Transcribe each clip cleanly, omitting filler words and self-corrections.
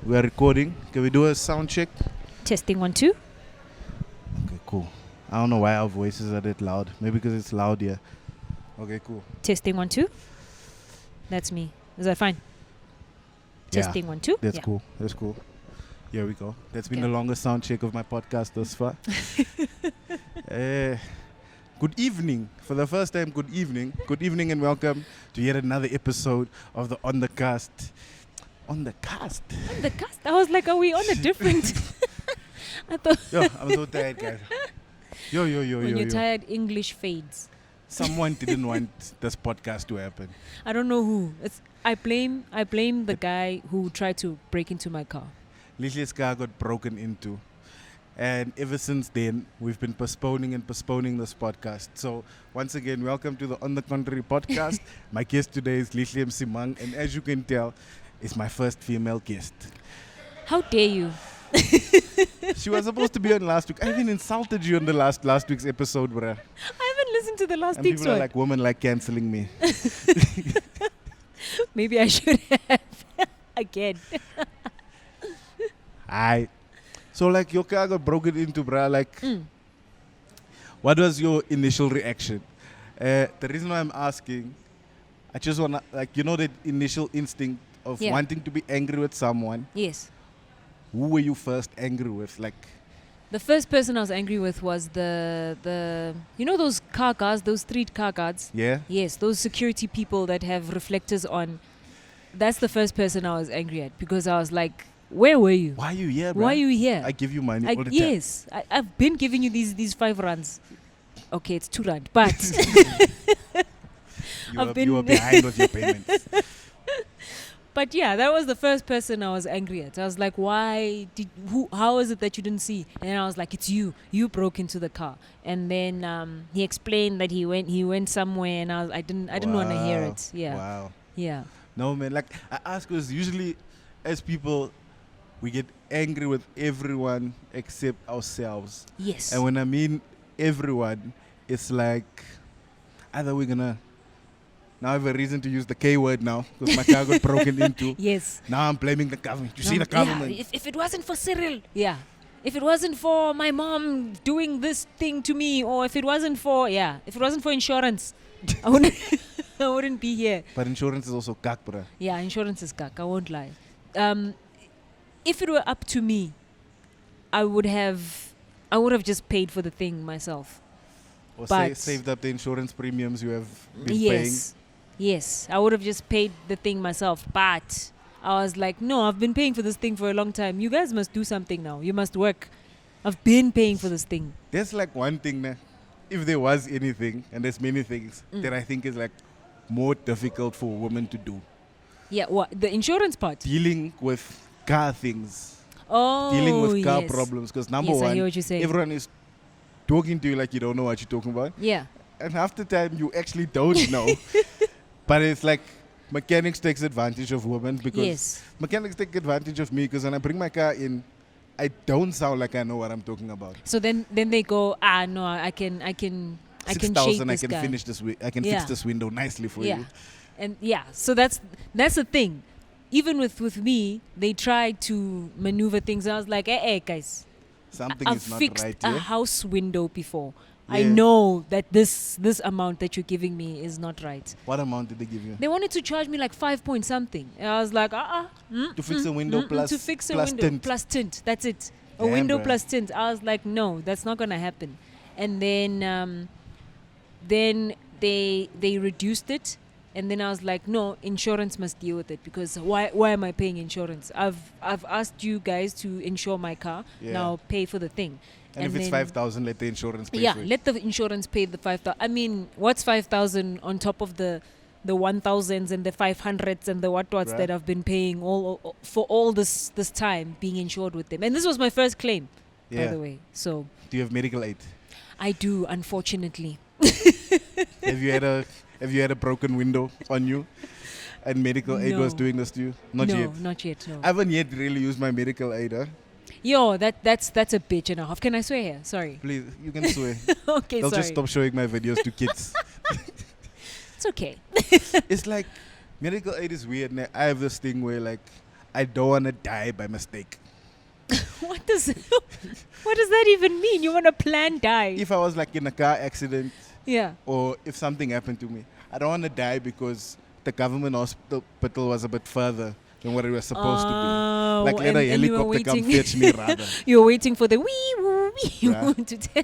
We are recording. Can we do a sound check? Testing 1, 2. Okay, cool. I don't know why our voices are that loud. Maybe because it's loud here. Okay, cool. Testing 1, 2. That's me. Is that fine? Yeah, Testing 1, 2. That's Yeah. cool. That's cool. Here we go. That's been Okay. the longest sound check of my podcast thus far. Good evening. For the first time, good evening. Good evening and welcome to yet another episode of the On the Cast. On the Cast? On the cast. I was like, are we on a different? I thought Yo, I'm so tired, guys. Yo. when you're tired, English fades. Someone didn't want this podcast to happen. I don't know who. I blame the guy who tried to break into my car. Lihle's car got broken into. And ever since then, we've been postponing this podcast. So, once again, welcome to the On the Contrary podcast. My guest today is Lihle Msimang. And as you can tell, it's my first female guest. How dare you? She was supposed to be on last week. I even insulted you on the last week's episode, bruh. I haven't listened to the last And week's people are one. like, women like cancelling me. Maybe I should have again. So, like, your car got broken into, bruh. Like, what was your initial reaction? The reason why I'm asking, I just want to, like, you know, that initial instinct of Yeah. wanting to be angry with someone. Yes. Who were you first angry with? Like, The first person I was angry with was the you know those car guards, those street car guards? yeah? Yes, those security people that have reflectors on. That's the first person I was angry at because I was like, where were you? Why are you here, bruh? Why are you here? I give you money all the time. Yes, I've been giving you these 5 rands. Okay, it's 2 rand, but You were behind with your payments. but yeah, that was the first person I was angry at. I was like, how is it that you didn't see? And then I was like, it's you broke into the car. And then he explained that he went somewhere, and I didn't want to hear Wow. it. Yeah. Wow. Yeah. No, man. Like, I ask because usually as people, we get angry with everyone except ourselves. Yes. And when I mean everyone, it's like either we're gonna now I have a reason to use the K word now because my car got broken into. Yes. Now I'm blaming the government. You see No, the government. Yeah, if it wasn't for Cyril. Yeah. If it wasn't for my mom doing this thing to me, or if it wasn't for insurance, I wouldn't be here. But insurance is also cack, bruh. Yeah, insurance is cack. I won't lie. If it were up to me, I would have just paid for the thing myself. Or But- saved up the insurance premiums you have been paying. Yes, I would have just paid the thing myself. But I was like, no, I've been paying for this thing for a long time. You guys must do something now. You must work. I've been paying for this thing. There's like one thing, nah, if there was anything, and there's many things that I think is like more difficult for women to do. Yeah, what? The insurance part? Dealing with car things. Oh, Dealing with car yes. problems. Because number Yes, I one, hear what you're saying. everyone is talking to you like you don't know what you're talking about. Yeah. And half the time you actually don't know. But it's like mechanics takes advantage of women because Yes. mechanics take advantage of me because when I bring my car in, I don't sound like I know what I'm talking about. So then they go, no, I can shake 6,000, I this can guy. finish this. I can Yeah. fix this window nicely for Yeah. you. And yeah, so that's the thing. Even with me, they tried to maneuver things. I was like, hey guys, Something I've is not fixed right a here. house window before. I Yeah. know that this amount that you're giving me is not right. What amount did they give you? They wanted to charge me like 5 point something. And I was like, To fix a window plus to fix a plus window tint. plus tint. That's it. A Damn, window bruh. plus tint. I was like, no, that's not gonna happen. And then they reduced it. And then I was like, no, insurance must deal with it because why am I paying insurance? I've asked you guys to insure my car. Yeah. Now pay for the thing. And if it's then- 5,000, let the insurance pay yeah, for it. let the insurance pay the 5,000. I mean, what's 5,000 on top of the 1,000s and the 500s and the what's Right. that I've been paying for all this time being insured with them. And this was my first claim, by Yeah. the way. So Do you have medical aid? I do, unfortunately. Have you had a broken window on you? And medical aid was No. doing this to you? Not no, yet. not yet. No. I haven't yet really used my medical aid. Huh? Yo, that's a bitch and a half. Can I swear here? Sorry. Please, you can swear. Okay, They'll sorry. just stop showing my videos to kids. It's okay. It's like medical aid is weird. I have this thing where like I don't want to die by mistake. What does that even mean? You want to plan die? If I was like in a car accident Yeah. or if something happened to me, I don't want to die because the government hospital was a bit further than what it was supposed to Oh, be. Like let a and you were helicopter come waiting. fetch me rather. You're waiting for the wee woo wee Yeah. woo to tell.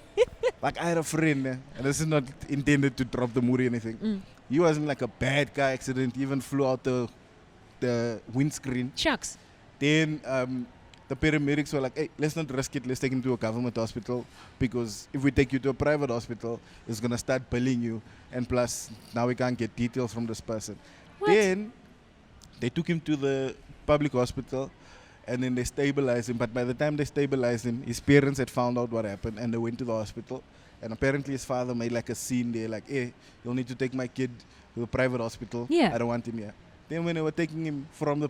Like I had a friend, and this is not intended to drop the mood or anything. He was in like a bad car accident. He even flew out the windscreen. Shucks. Then the paramedics were like, hey, let's not risk it. Let's take him to a government hospital because if we take you to a private hospital, it's going to start billing you. And plus, now we can't get details from this person. What? Then they took him to the public hospital and then they stabilized him. But by the time they stabilized him, his parents had found out what happened and they went to the hospital. And apparently his father made like a scene there, like, hey, you'll need to take my kid to a private hospital. Yeah. I don't want him here. Then when they were taking him from the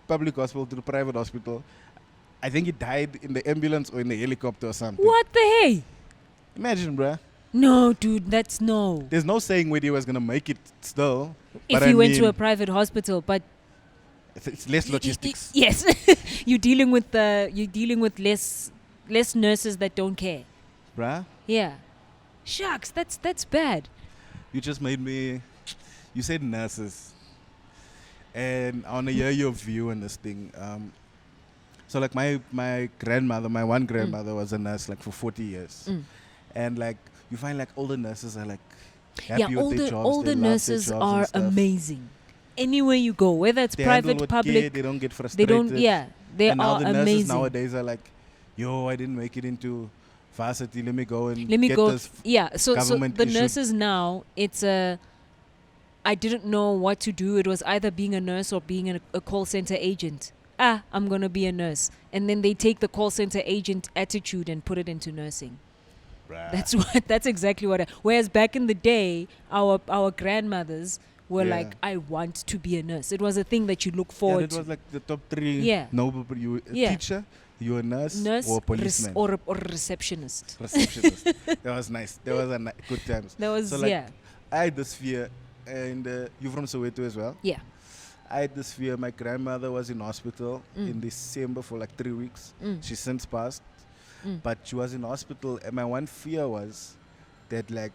public hospital to the private hospital, I think he died in the ambulance or in the helicopter or something. What the hey? Imagine, bruh. No, dude, that's no. There's no saying whether he was going to make it still. If but you I went to mean, a private hospital, but it's less logistics. yes, you're dealing with less nurses that don't care. Bruh, Yeah. Shucks, that's bad. you just made me... You said nurses. And I want to hear your view on this thing. So like my grandmother, my one grandmother was a nurse like for 40 years. And like you find like older nurses are like happy with their jobs. older they love their nurses jobs are and stuff. amazing. Anywhere you go, whether it's They handle private, with public, care, they don't get they frustrated. don't. Yeah, they and now are the nurses amazing. nowadays are like, yo, I didn't make it into varsity. Let me go and Let me get go. this. Yeah, so government the issued- nurses now, it's a. I didn't know what to do. It was either being a nurse or being a call center agent. I'm gonna be a nurse, and then they take the call center agent attitude and put it into nursing. Bruh. That's exactly what. Whereas back in the day, our grandmothers were Yeah. like, I want to be a nurse. It was a thing that you look Yeah, forward that was to. like the top three Yeah. noble. You a Yeah. teacher, you a nurse, Nurse or a policeman. or a receptionist. Receptionist. That was nice. That was good times. That was So like, yeah. I had this fear, and you from Soweto as well. Yeah. I had this fear. My grandmother was in hospital in December for like 3 weeks. She since passed, but she was in hospital, and my one fear was that like,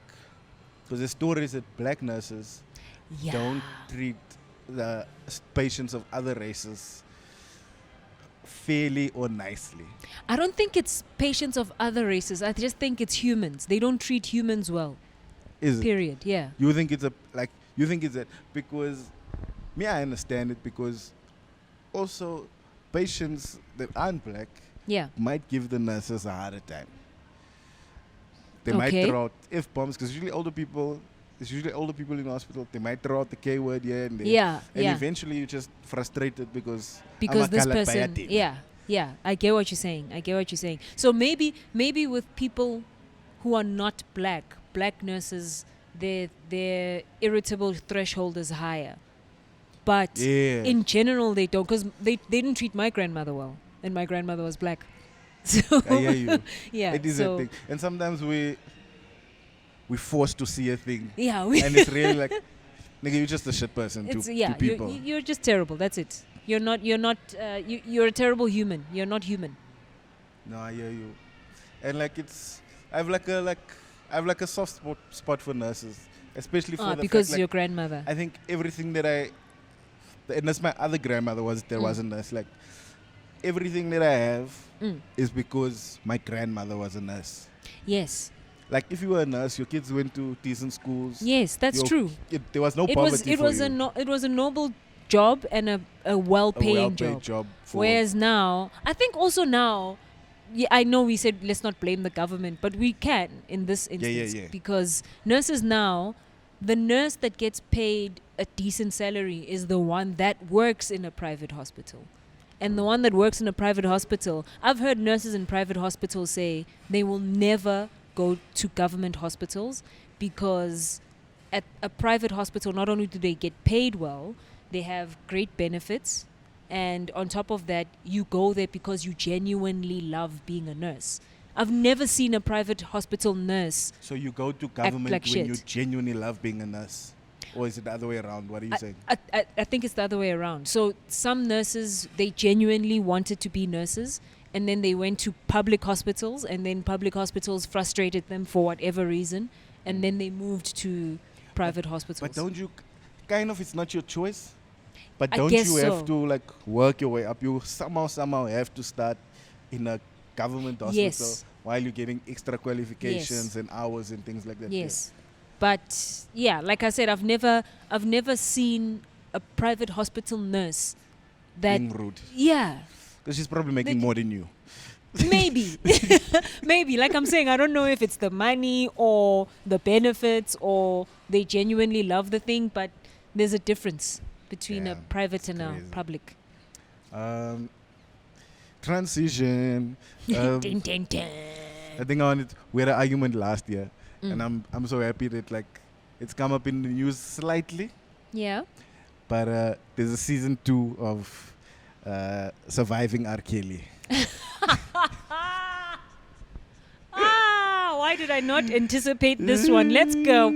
because the stories that black nurses Yeah. don't treat the patients of other races fairly or nicely. I don't think it's patients of other races. I just think it's humans. They don't treat humans well. Is it? Period. Yeah. You think it's that because me, I understand it because also patients that aren't black Yeah. might give the nurses a harder time. They Okay. might throw out F-bombs because usually older people in the hospital, they might throw out the K word here and there. Yeah. And Yeah. eventually you're just frustrated because Because I'm a this colored person. bayati. Yeah. I get what you're saying. So maybe with people who are not black nurses, their irritable threshold is higher. But Yeah. in general, they don't, because they didn't treat my grandmother well, and my grandmother was black. So I hear you. yeah, It is so a thing. And sometimes we're forced to see a thing. yeah, And it's really like, nigga, you're just a shit person it's to yeah, people. you're just terrible. That's it. You're a terrible human. You're not human. No, I hear you. And like I have like a soft spot for nurses, especially for the Because fact, like, your grandmother. I think everything that and that's my other grandmother was a nurse. Like everything that I have is because my grandmother was a nurse. Yes. Like if you were a nurse, your kids went to decent schools. Yes, that's your- true. There was no It poverty for was you. it was a noble job and a well-paying well-paid job. job for Whereas now, I think also now, yeah, I know we said let's not blame the government, but we can in this instance yeah. because nurses now, the nurse that gets paid a decent salary is the one that works in a private hospital. And the one that works in a private hospital, I've heard nurses in private hospitals say they will never go to government hospitals because at a private hospital, not only do they get paid well, they have great benefits. And on top of that, you go there because you genuinely love being a nurse. I've never seen a private hospital nurse. So you go to government like when you shit. genuinely love being a nurse. Or is it the other way around? What are you saying? I think it's the other way around. So some nurses, they genuinely wanted to be nurses, and then they went to public hospitals, and then public hospitals frustrated them for whatever reason, and then they moved to private hospitals. But don't you, kind of, it's not your choice? But I don't guess you have so. to like work your way up? You somehow have to start in a government hospital Yes. while you're getting extra qualifications and hours and things like that. Yes. But yeah, like I said, I've never seen a private hospital nurse that Being rude. yeah, Because she's probably making more than you. maybe maybe like I'm saying, I don't know if it's the money or the benefits or they genuinely love the thing, but there's a difference between Yeah, a private it's and a crazy. public. Transition. Dun, dun, dun. I think we had an argument last year, and I'm so happy that like it's come up in the news slightly. Yeah. But there's a season 2 of Surviving R. Kelly. Why did I not anticipate this one? Let's go.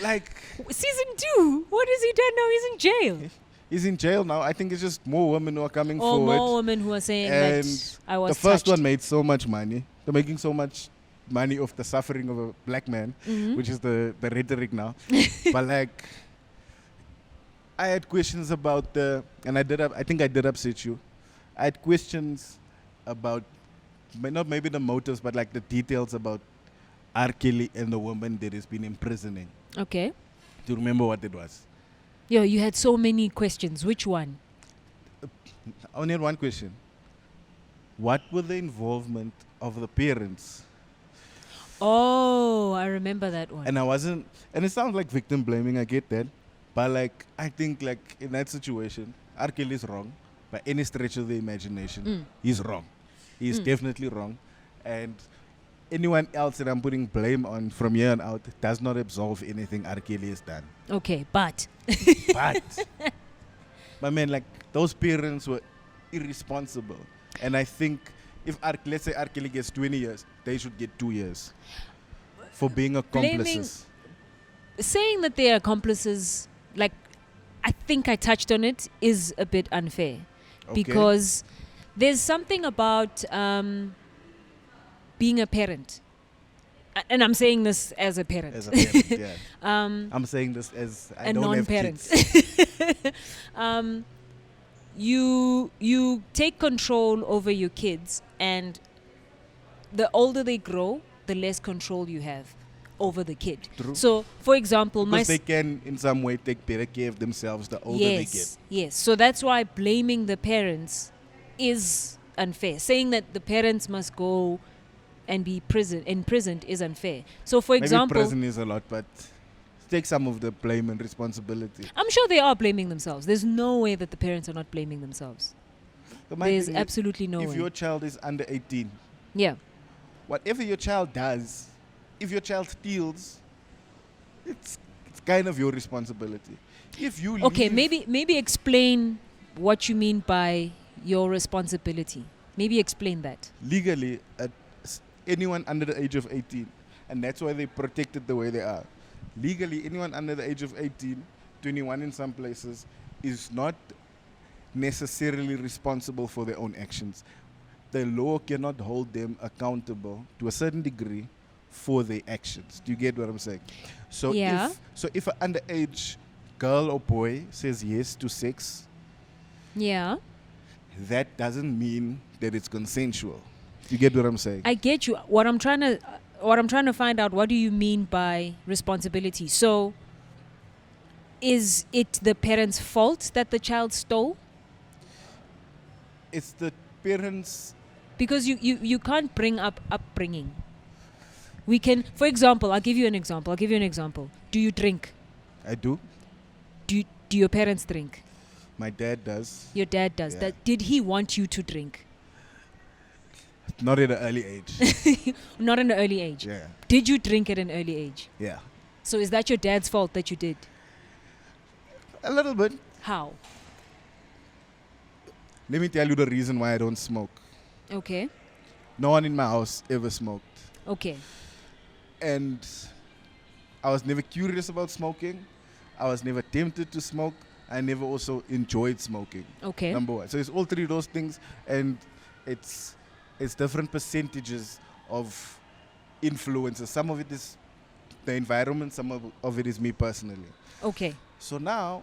Like, Season 2. What has he done now? He's in jail. he's in jail now. I think it's just more women who are coming Or forward. more women who are saying And that I was the first touched. one made so much money. They're making so much money off the suffering of a black man, Mhm. which is the rhetoric now. But like, I had questions about I think I did upset you. I had questions about, not maybe the motives, but like the details about R. Kelly and the woman that has been imprisoning. Okay. Do you remember what it was? Yo, you had so many questions. Which one? I only had one question. What were the involvement of the parents? Oh, I remember that one. And it sounds like victim blaming, I get that. But like, I think like in that situation, R. Kelly is wrong by any stretch of the imagination. He's wrong. He's definitely wrong. And anyone else that I'm putting blame on from here on out does not absolve anything R. Kelly has done. Okay, but But man, like those parents were irresponsible. And I think if let's say R. Kelly gets 20 years, they should get 2 years for being accomplices. saying that they are accomplices, like, I think I touched on it, is a bit unfair. Okay. Because there's something about being a parent. And I'm saying this as a parent. As a parent, yeah. I'm saying this as I a don't have non-parent. kids. You take control over your kids, and the older they grow, the less control you have over the kid. True. So, for example, Because they can, in some way, take better care of themselves the older they get. Yes. So that's why blaming the parents is unfair. Saying that the parents must go and be imprisoned is unfair. So, for Maybe example, prison is a lot, but take some of the blame and responsibility. I'm sure they are blaming themselves. There's no way that the parents are not blaming themselves. But my There's thing is, absolutely no if way. your child is under 18, Yeah. whatever your child does, if your child steals, it's kind of your responsibility. If you Okay, leave- maybe explain what you mean by your responsibility. Maybe explain that. legally, anyone under the age of 18, and that's why they protected the way they are. Legally, anyone under the age of 18, 21 in some places, is not necessarily responsible for their own actions. The law cannot hold them accountable to a certain degree for their actions. Do you get what I'm saying? So Yeah. if an underage girl or boy says yes to sex, Yeah. that doesn't mean that it's consensual. You get what I'm saying? I get you. What I'm trying to find out, what do you mean by responsibility? So, is it the parents' fault that the child stole? It's the parents. Because you can't bring up upbringing. We can, for example, I'll give you an example. Do you drink? I do. Do your parents drink? My dad does. Your dad does. Yeah. Did he want you to drink? Not at an early age. Not in an early age. Yeah. Did you drink at an early age? Yeah. So is that your dad's fault that you did? A little bit. How? Let me tell you the reason why I don't smoke. Okay. No one in my house ever smoked. Okay. And I was never curious about smoking. I was never tempted to smoke. I never also enjoyed smoking. Okay. Number one. So it's all three of those things, and it's different percentages of influences. Some of it is the environment, some of it is me personally. Okay. So now,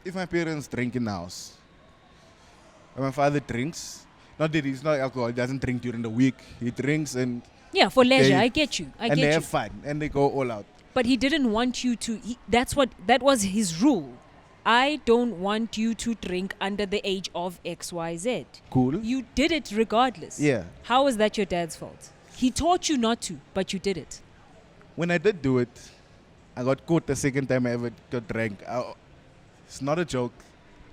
if my parents drink in the house, and my father drinks, not that he's not alcohol, he doesn't drink during the week. He drinks and Yeah, for leisure. They- I get you. I and they get you. have fun and they go all out. But he didn't want you to. That was his rule. I don't want you to drink under the age of XYZ. Cool. You did it regardless. Yeah. How is that your dad's fault? He taught you not to, but you did it. When I did do it, I got caught the second time I ever got drank. It's not a joke.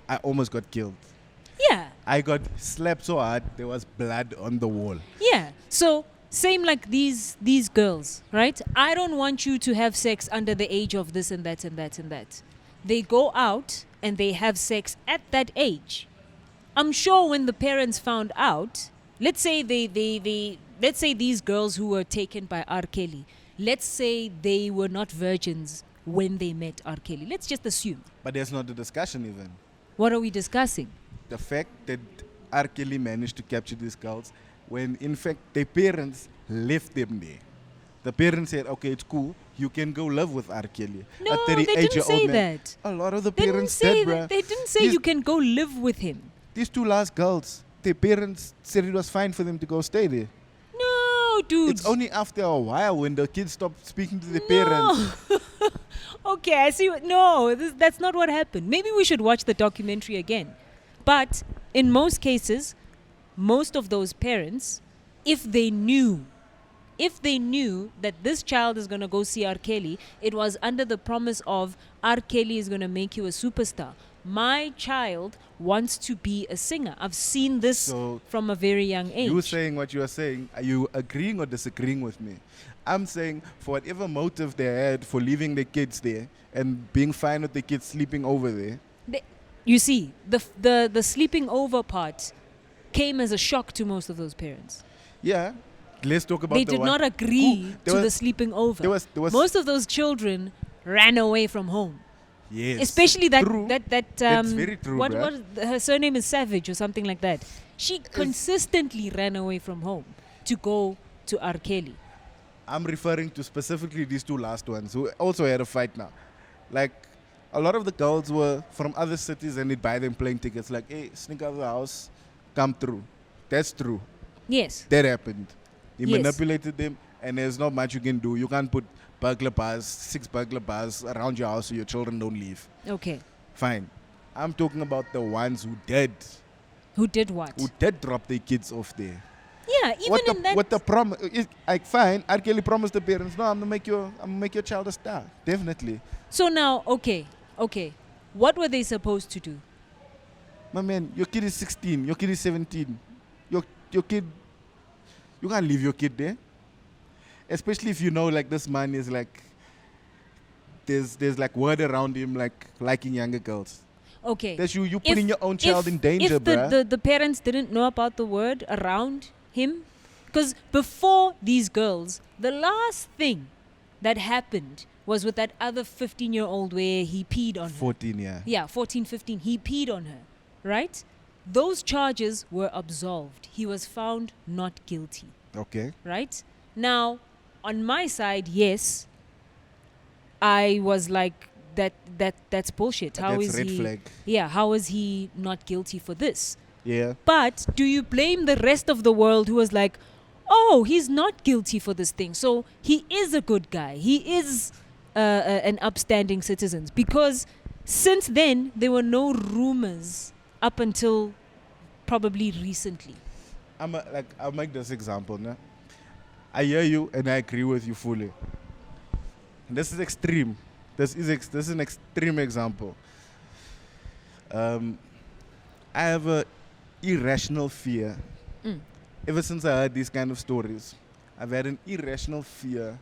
I almost got killed. Yeah. I got slapped so hard there was blood on the wall. Yeah. So same like these girls, right? I don't want you to have sex under the age of this and that and that and that. They go out and they have sex at that age. I'm sure when the parents found out, let's say let's say these girls who were taken by R. Kelly, let's say they were not virgins when they met R. Kelly. Let's just assume. But there's not a discussion even. What are we discussing? The fact that R. Kelly managed to capture these girls when in fact their parents left them there. The parents said, okay, it's cool. You can go live with R. Kelly. No, A they didn't 38-year-old say man. that. A lot of the They didn't parents say did, that. bruh. They didn't say These- you can go live with him. These two last girls, their parents said it was fine for them to go stay there. No, dude. It's only after a while when the kids stop speaking to their parents. Okay, I see. No, that's not what happened. Maybe we should watch the documentary again. But in most cases, most of those parents, if they knew that this child is going to go see R. Kelly, it was under the promise of R. Kelly is going to make you a superstar. My child wants to be a singer. I've seen this So from a very young age. you saying what you are saying, are you agreeing or disagreeing with me? I'm saying for whatever motive they had for leaving their kids there and being fine with the kids sleeping over there, You see, the sleeping over part came as a shock to most of those parents. yeah, let's talk about They the did one. not agree Cool. There to the was- sleeping over. there was Most of those children ran away from home. yes, Especially that true. That's very true, What bruh. her surname is Savage or something like that. She consistently ran away from home to go to R. Kelly. I'm referring to specifically these two last ones who also had a fight now. Like, a lot of the girls were from other cities and they'd buy them plane tickets. Like, hey, sneak out of the house, come through. That's true. Yes. That happened. He Yes. manipulated them, and there's not much you can do. You can't put burglar bars, 6 burglar bars around your house so your children don't leave. Okay. Fine. I'm talking about the ones who did What? drop their kids off there. Yeah, even in that. What the promise? Like, fine. R. Kelly promised the parents, no, I'm gonna make your child a star. Definitely. So now, okay. What were they supposed to do? My man, your kid is 16. Your kid is 17. Your kid, you can't leave your kid there. Especially if you know, like, this man is like, there's like word around him, like liking younger girls. Okay. That's you putting your own child in danger, if bruh. the parents didn't know about the word around him, because before these girls, the last thing that happened was with that other 15-year-old where he peed on her. 14, yeah. Yeah, 14, 15. He peed on her, right? Those charges were absolved. He was found not guilty, Okay. right? Now, on my side, yes, I was like, that's bullshit. How That's is red he? flag. Yeah, how is he not guilty for this? Yeah. But do you blame the rest of the world who was like, oh, he's not guilty for this thing, so he is a good guy. He is an upstanding citizen? Because since then, there were no rumors up until probably recently. I'll make this example. Nah? I hear you and I agree with you fully. This is extreme. This is an extreme example. I have a irrational fear. Ever since I heard these kind of stories, I've had an irrational fear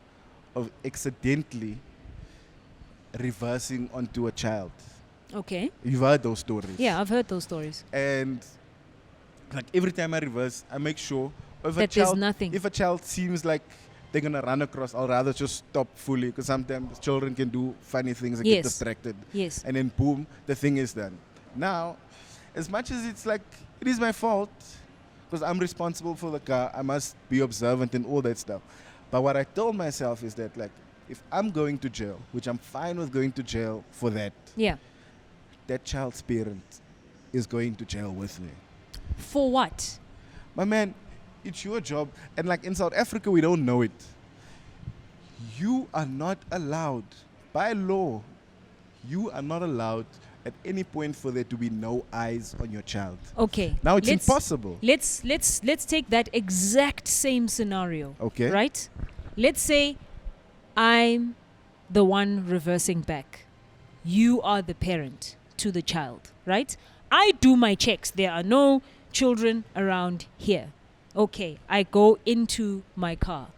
of accidentally reversing onto a child. Okay. You've heard those stories. Yeah, I've heard those stories. And like every time I reverse, I make sure if That a there's child, nothing. if a child seems like they're gonna run across, I'll rather just stop fully, because sometimes children can do funny things and Yes. get distracted. Yes. And then boom, the thing is done. Now, as much as it's like, it is my fault, because I'm responsible for the car, I must be observant and all that stuff. But what I told myself is that, like, if I'm going to jail, which I'm fine with going to jail for that, Yeah. that child's parent is going to jail with me. For what? My man, it's your job. And like in South Africa, we don't know it. You are not allowed, by law, you are not allowed at any point for there to be no eyes on your child. Okay. Now it's let's- impossible. Let's take that exact same scenario. Okay. Right? Let's say I'm the one reversing back. You are the parent to the child, right? I do my checks. There are no children around here. Okay, I go into my car.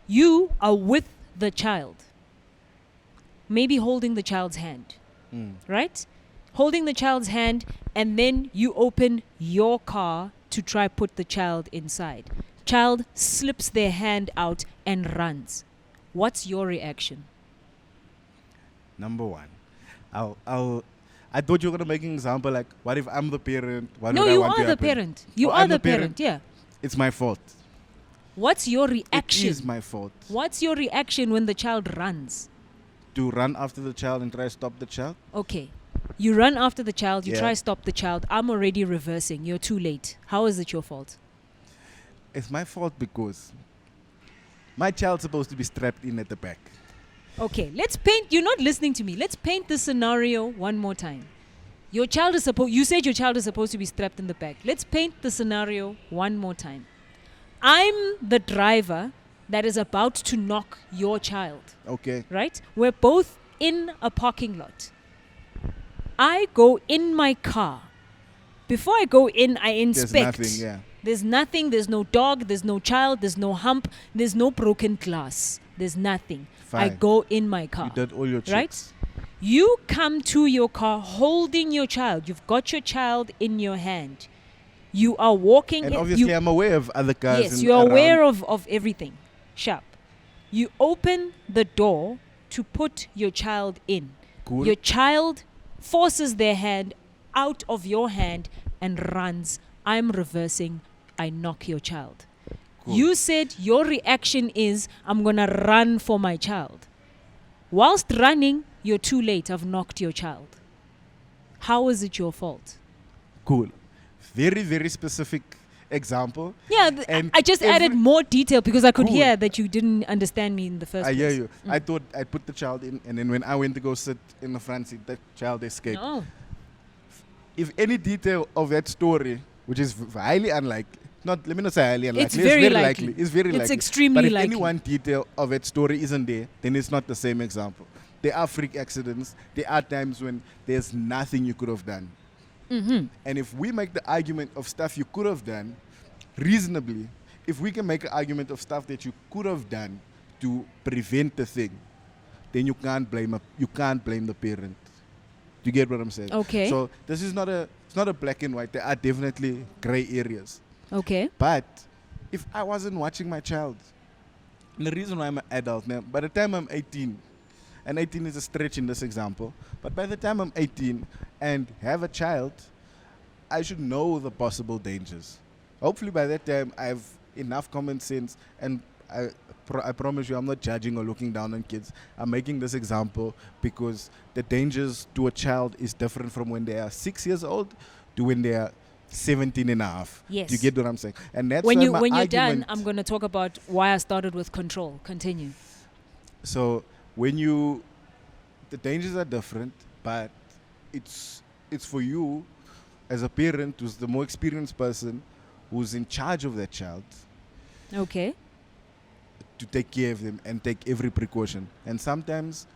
You are with the child. Maybe holding the child's hand, right? Holding the child's hand, and then you open your car to try put the child inside. Child slips their hand out and runs. What's your reaction? Number one, I thought you were gonna make an example like, what if I'm the parent? What No, would I you want to are the happen? parent. You Oh, are I'm the the parent? parent, yeah. It's my fault. What's your reaction? It is my fault What's your reaction when the child runs? to run after the child and try to stop the child. Okay. You run after the child, you Yeah. try stop the child. I'm already reversing. You're too late. How is it your fault? It's my fault because my child's supposed to be strapped in at the back. Okay, let's paint. You're not listening to me. Let's paint the scenario one more time. Your child is supposed. You said your child is supposed to be strapped in the back. Let's paint the scenario one more time. I'm the driver that is about to knock your child. Okay. Right? We're both in a parking lot. I go in my car. Before I go in, I inspect. There's nothing, yeah. There's nothing. There's no dog. There's no child. There's no hump. There's no broken glass. There's nothing. I Fine. go in my car. You did all your checks. Right? You come to your car holding your child. You've got your child in your hand. You are walking. And in, obviously, you, I'm aware of other cars. yes, and you're around. aware of everything. Sharp. You open the door to put your child in. Cool. Your child forces their hand out of your hand and runs. I'm reversing. I knock your child. Cool. You said your reaction is, I'm going to run for my child. Whilst running, you're too late. I've knocked your child. How is it your fault? Cool. Very, very specific example. Yeah, And I just added every- more detail because I could Cool. hear that you didn't understand me in the first I place. hear you. I thought I'd put the child in, and then when I went to go sit in the front seat, that child escaped. No. If any detail of that story, which is highly unlikely, let me not say highly unlikely, It's very likely. It's very It's likely. extremely but if likely. any one detail of that story isn't there, then it's not the same example. There are freak accidents. There are times when there's nothing you could have done. Mm-hmm. And if we make the argument of stuff you could have done, reasonably, if we can make an argument of stuff that you could have done to prevent the thing, then you can't blame the parent. Do you get what I'm saying? Okay. So this is it's not a black and white. There are definitely gray areas. Okay. But if I wasn't watching my child, and the reason why I'm an adult now, by the time I'm 18, and 18 is a stretch in this example, but by the time I'm 18 and have a child, I should know the possible dangers. Hopefully by that time I have enough common sense, and I promise you I'm not judging or looking down on kids. I'm making this example because the dangers to a child is different from when they are 6 years old to when they are 17 and a half. Yes. Do you get what I'm saying? And that's When why you're my done, argument- I'm going to talk about why I started with control. Continue. So the dangers are different, but it's for you as a parent who's the more experienced person who's in charge of that child Okay. to take care of them and take every precaution. And sometimes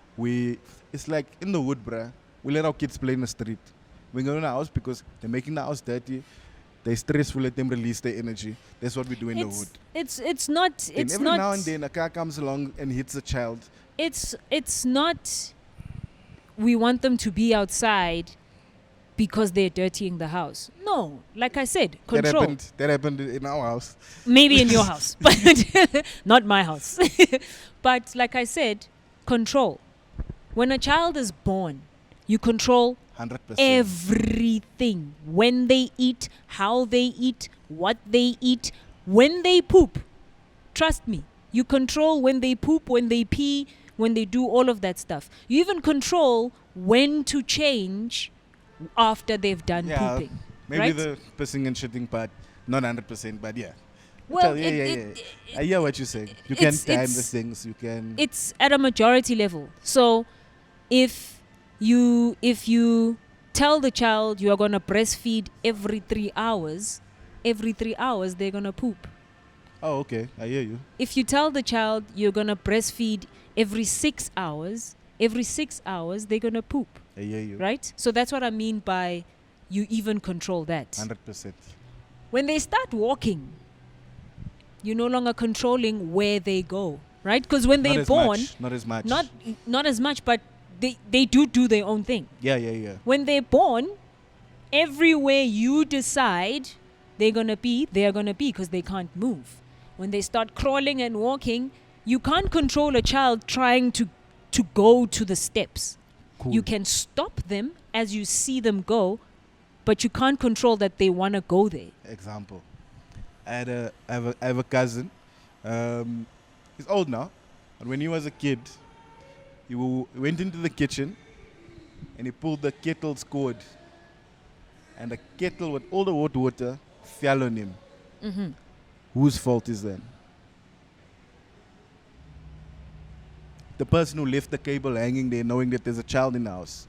it's like in the wood, bruh, we let our kids play in the street. We go in the house because they're making the house dirty. They're stressful, let them release their energy. That's what we do in the wood. It's not And it's every not now and then a car comes along and hits a child. it's not we want them to be outside because they're dirtying the house. No, like I said, control. That happened in our house. Maybe in your house, but not my house. But like I said, control. When a child is born, you control 100%. everything. When they eat, how they eat, what they eat, when they poop. Trust me, you control when they poop, when they pee, when they do all of that stuff. You even control when to change after they've done pooping. Maybe right? the pissing and shitting part, not 100%, but yeah. Well, I hear what you're saying. You can time the it's- things. You can. It's at a majority level. So if you tell the child you are going to breastfeed every 3 hours, they're going to poop. Oh, okay. I hear you. If you tell the child you're going to breastfeed every 6 hours, they're going to poop, I hear you. right? So that's what I mean by you even control that. 100%. When they start walking, you're no longer controlling where they go, right? Because when they're born, Not as much. not as much, but they do their own thing. Yeah. When they're born, everywhere you decide they're going to be because they can't move. When they start crawling and walking, you can't control a child trying to go to the steps. Cool. You can stop them as you see them go, but you can't control that they want to go there. Example. I have a cousin. He's old now. And when he was a kid, he went into the kitchen and he pulled the kettle's cord. And the kettle with all the hot water fell on him. Mm-hmm. Whose fault is that? The person who left the cable hanging there knowing that there's a child in the house.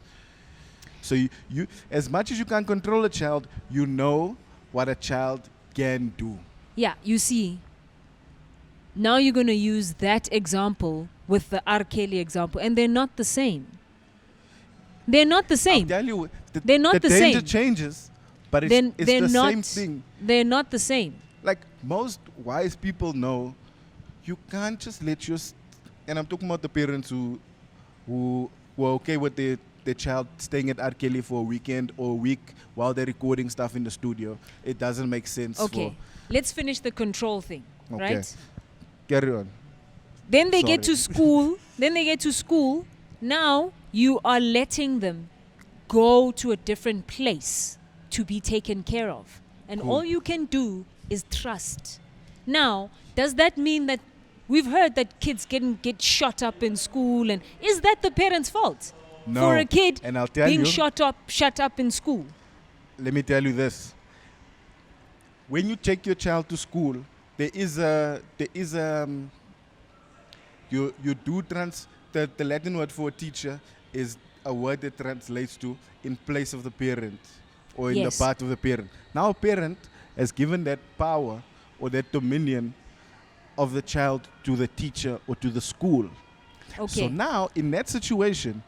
So you as much as you can control a child, you know what a child can do. Yeah, you see, now you're going to use that example with the R. Kelly example, and they're not the same. They're not the I'll same. tell you, They're not the danger same. changes, but it's Then they're the not, same thing. They're not the same. Like most wise people know, you can't just let and I'm talking about the parents who were okay with their child staying at R. Kelly for a weekend or a week while they're recording stuff in the studio. It doesn't make sense. Okay, let's finish the control thing, Okay. right? Carry on. Then they get Sorry. to school. Now you are letting them go to a different place to be taken care of. And Cool. all you can do is trust. Now, does that mean that we've heard that kids get shot up in school, and is that the parents' fault? No. For a kid And I'll tell being you, shut up in school. let me tell you this. When you take your child to school, the Latin word for a teacher is a word that translates to in place of the parent or in Yes. the part of the parent. Now a parent has given that power or that dominion of the child to the teacher or to the school. Okay. So now in that situation,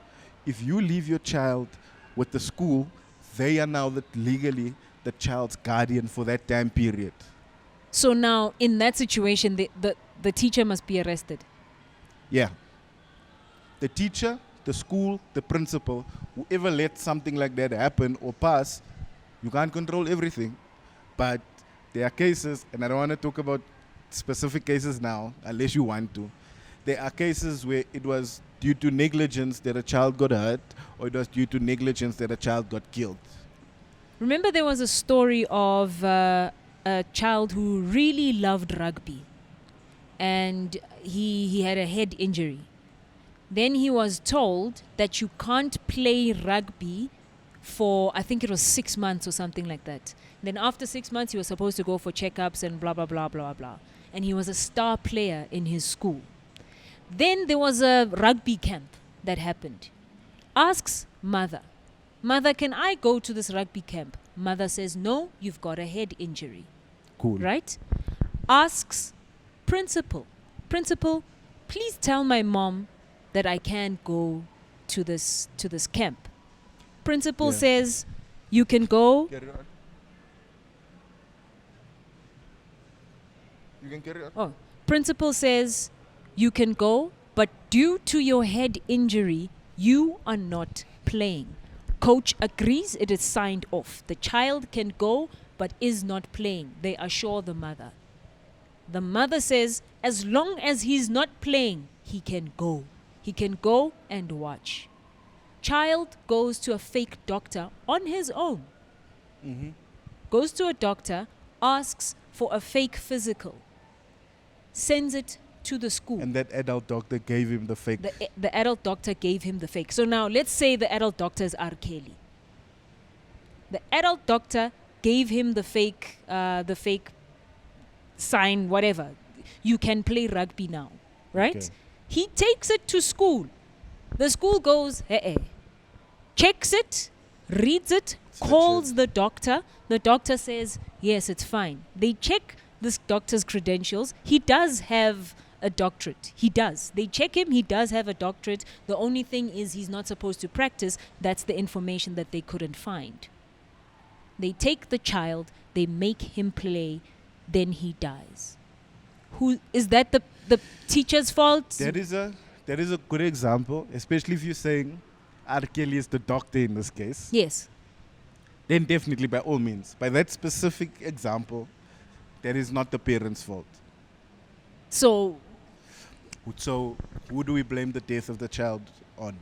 if you leave your child with the school, they are now legally the child's guardian for that time period. So now in that situation, the teacher must be arrested. Yeah. The teacher, the school, the principal, whoever let something like that happen or pass, you can't control everything. But there are cases, and I don't want to talk about specific cases now, unless you want to. There are cases where it was due to negligence that a child got hurt, or it was due to negligence that a child got killed. Remember there was a story of a child who really loved rugby, and he had a head injury. Then he was told that you can't play rugby for, I think it was 6 months or something like that. Then after 6 months, he was supposed to go for checkups and blah, blah, blah, blah, blah. And he was a star player in his school. Then there was a rugby camp that happened. Asks mother, "Mother, can I go to this rugby camp?" Mother says, "No, you've got a head injury." Cool. Right? Asks principal, "Principal, please tell my mom that I can't go to this camp." Principal Yeah. says, "You can go." Carry on. You can carry on. Oh, principal says, "You can go, but due to your head injury, you are not playing." Coach agrees, it is signed off. The child can go but is not playing. They assure the mother. The mother says, as long as he's not playing, he can go. He can go and watch. Child goes to a fake doctor on his own. Goes to a doctor, asks for a fake physical, sends it to the school. And that adult doctor gave him the fake. The adult doctor gave him the fake. So now let's say the adult doctor is R. Kelly. The adult doctor gave him the fake sign, whatever. You can play rugby now, right? Okay. He takes it to school. The school goes, checks it, reads it, calls the doctor. The doctor says, yes, it's fine. They check this doctor's credentials. He does have a doctorate. He does. They check him. He does have a doctorate. The only thing is he's not supposed to practice. That's the information that they couldn't find. They take the child. They make him play. Then he dies. Who is that? The teacher's fault? That is a good example, especially if you're saying R. Kelly is the doctor in this case. Yes. Then definitely, by all means. By that specific example, that is not the parents' fault. So who do we blame the death of the child on?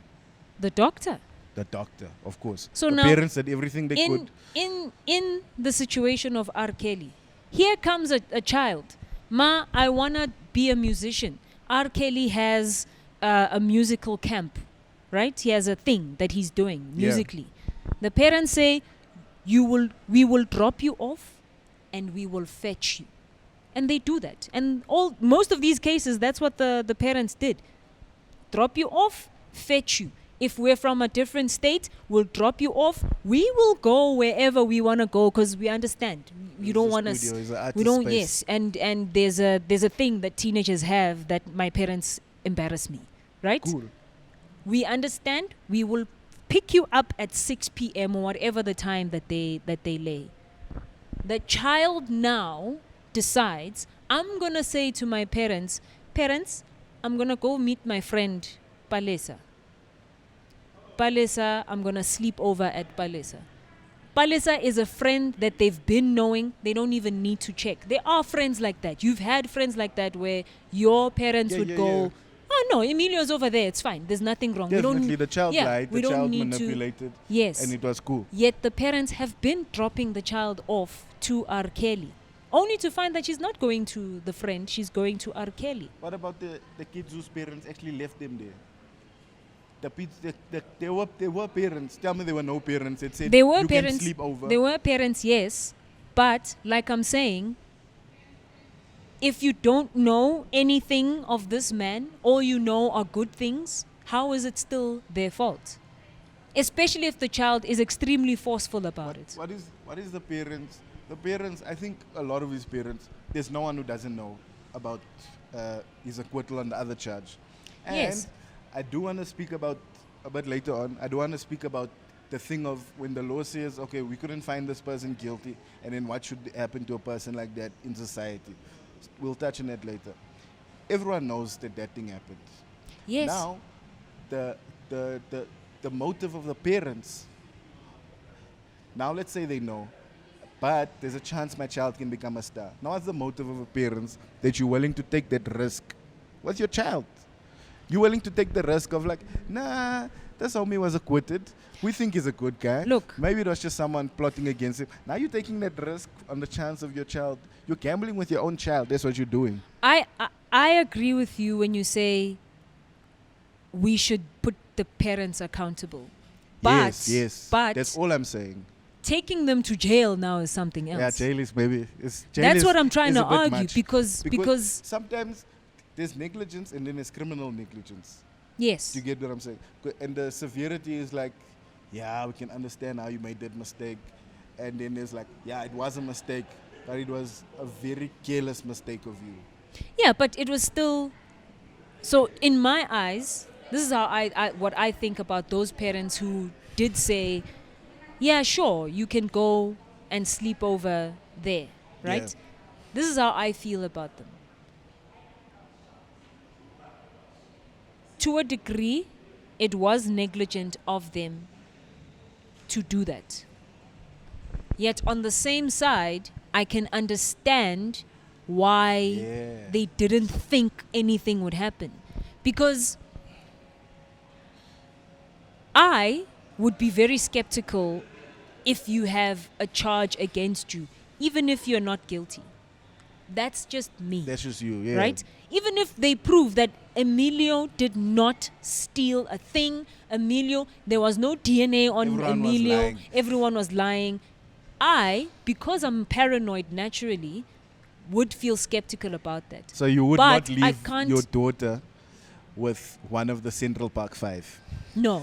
the doctor. The doctor, of course. So the now, parents did everything they could. in the situation of R. Kelly, here comes a child. Ma, I wanna be a musician. R. Kelly has a musical camp, right? He has a thing that he's doing musically. The parents say, we will drop you off and we will fetch you. And they do that. And most of these cases, that's what the parents did. Drop you off, fetch you. If we're from a different state, we'll drop you off. We will go wherever we want to go because we understand. You don't want to. We don't. Yes, and there's a thing that teenagers have that my parents embarrass me, right? Cool. We understand. We will pick you up at 6 p.m. or whatever the time that they lay. The child now decides, I'm gonna say to my parents, I'm gonna go meet my friend Palesa. I'm gonna sleep over at Palesa. Palesa is a friend that they've been knowing. They don't even need to check. There are friends like that. You've had friends like that where your parents would go, oh no, Emilio's over there. It's fine. There's nothing wrong. Definitely, the child lied. The child manipulated. Yes. And it was cool. Yet the parents have been dropping the child off to R. Kelly, only to find that she's not going to the friend. She's going to R. Kelly. What about the kids whose parents actually left them there? There were parents. Tell me there were no parents. It said there were you parents, can sleep over. There were parents, yes. But like I'm saying, if you don't know anything of this man, all you know are good things, how is it still their fault? Especially if the child is extremely forceful about it. What is the parents? The parents, I think a lot of his parents, there's no one who doesn't know about his acquittal on the other charge. And yes. I do want to speak about, a bit later on, I do want to speak about the thing of when the law says, okay, we couldn't find this person guilty, and then what should happen to a person like that in society. We'll touch on that later. Everyone knows that thing happened. Yes. Now, the motive of the parents, now let's say they know, but there's a chance my child can become a star. Now, what's the motive of the parents that you're willing to take that risk? What's your child? You're willing to take the risk of like, nah, this homie was acquitted. We think he's a good guy. Look. Maybe it was just someone plotting against him. Now you're taking that risk on the chance of your child. You're gambling with your own child. That's what you're doing. I agree with you when you say we should put the parents accountable. But, yes. But that's all I'm saying. Taking them to jail now is something else. Yeah, jail is maybe. That's what I'm trying to argue much. because sometimes there's negligence and then there's criminal negligence. Yes. Do you get what I'm saying? And the severity is like, yeah, we can understand how you made that mistake. And then there's like, yeah, it was a mistake, but it was a very careless mistake of you. Yeah, but it was still. So in my eyes, this is how what I think about those parents who did say, yeah, sure, you can go and sleep over there, right? Yeah. This is how I feel about them. To a degree, it was negligent of them to do that. Yet on the same side, I can understand why Yeah. they didn't think anything would happen. Because I would be very skeptical if you have a charge against you, even if you're not guilty. That's just me. That's just you, yeah. Right? Even if they prove that Emilio did not steal a thing, there was no DNA on Everyone was Emilio, lying. everyone was lying. Because I'm paranoid naturally, would feel skeptical about that. So you would But not I leave can't- your daughter with one of the Central Park 5. No.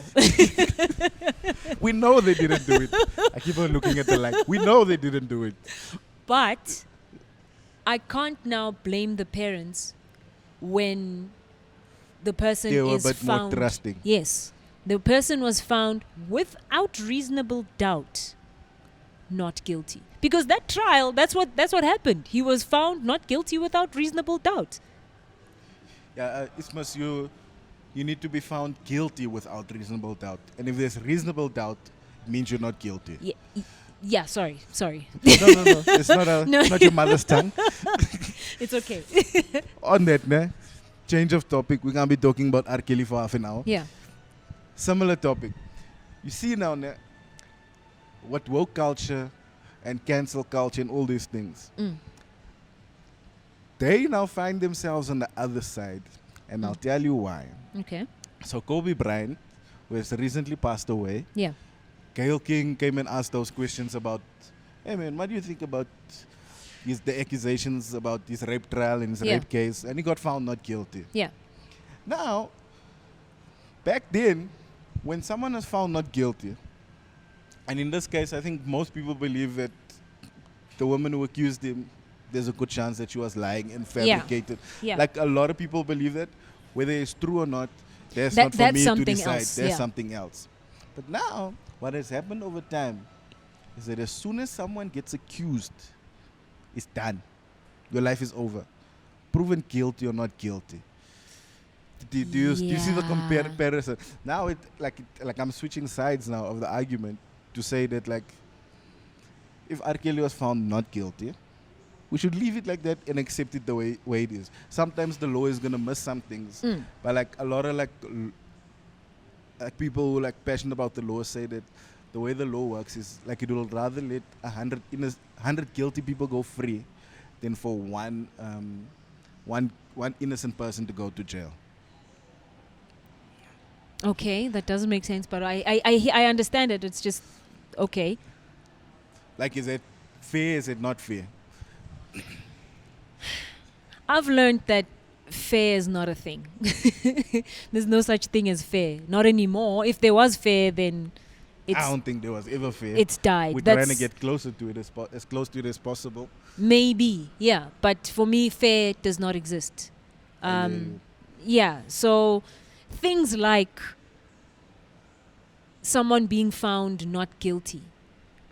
We know they didn't do it. I keep on looking at the light. We know they didn't do it. But I can't now blame the parents when the person They were is a bit more found. trusting. Yes. The person was found without reasonable doubt not guilty. Because that trial, that's what happened. He was found not guilty without reasonable doubt. Yeah, Ismas, you need to be found guilty without reasonable doubt. And if there's reasonable doubt, it means you're not guilty. Yeah, sorry. No. It's not, No. not your mother's tongue. It's okay. On that, ne? Change of topic. We're going to be talking about R. Kelly for half an hour. Yeah. Similar topic. You see now, ne, what woke culture and cancel culture and all these things, they now find themselves on the other side. And I'll tell you why. Okay. So Kobe Bryant, who has recently passed away, Yeah. Gayle King came and asked those questions about, hey man, what do you think about the accusations about his rape trial and his Yeah. rape case? And he got found not guilty. Yeah. Now, back then, when someone is found not guilty, and in this case, I think most people believe that the woman who accused him, there's a good chance that she was lying and fabricated. Yeah. Like a lot of people believe that. Whether it's true or not, that's That- not for that's me to something decide. else, There's yeah. something else. But now, what has happened over time is that as soon as someone gets accused, it's done. Your life is over. Proven guilty or not guilty. Do you see the Yeah. comparison? Now like I'm switching sides now of the argument to say that like if R. Kelly was found not guilty, we should leave it like that and accept it the way it is. Sometimes the law is gonna miss some things, but like a lot of like people who like passionate about the law say that the way the law works is like it will rather let 100 guilty people go free than for one innocent person to go to jail. Okay, that doesn't make sense, but I understand it. It's just okay. Like, is it fair? Is it not fair? I've learned that fair is not a thing. There's no such thing as fair. Not anymore. If there was fair, then I don't think there was ever fair. it's died. We're That's trying to get closer to it as close to it as possible. maybe, yeah. But for me, fair does not exist. Yeah. So things like someone being found not guilty,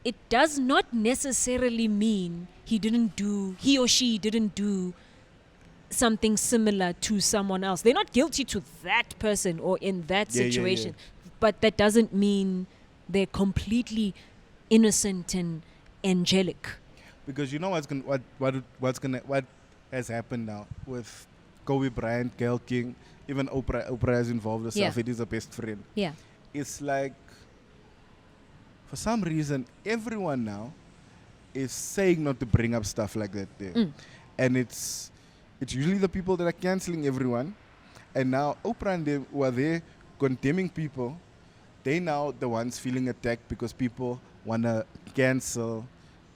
it does not necessarily mean he or she didn't do something similar to someone else. They're not guilty to that person or in that Yeah, yeah, situation. But that doesn't mean they're completely innocent and angelic. Because you know what has happened now with Kobe Bryant, Gayle King, even Oprah is involved herself. Yeah. It is a best friend. Yeah. It's like, for some reason, everyone now is saying not to bring up stuff like that there. And it's usually the people that are cancelling everyone. And now Oprah and them who are there condemning people, they now the ones feeling attacked because people want to cancel.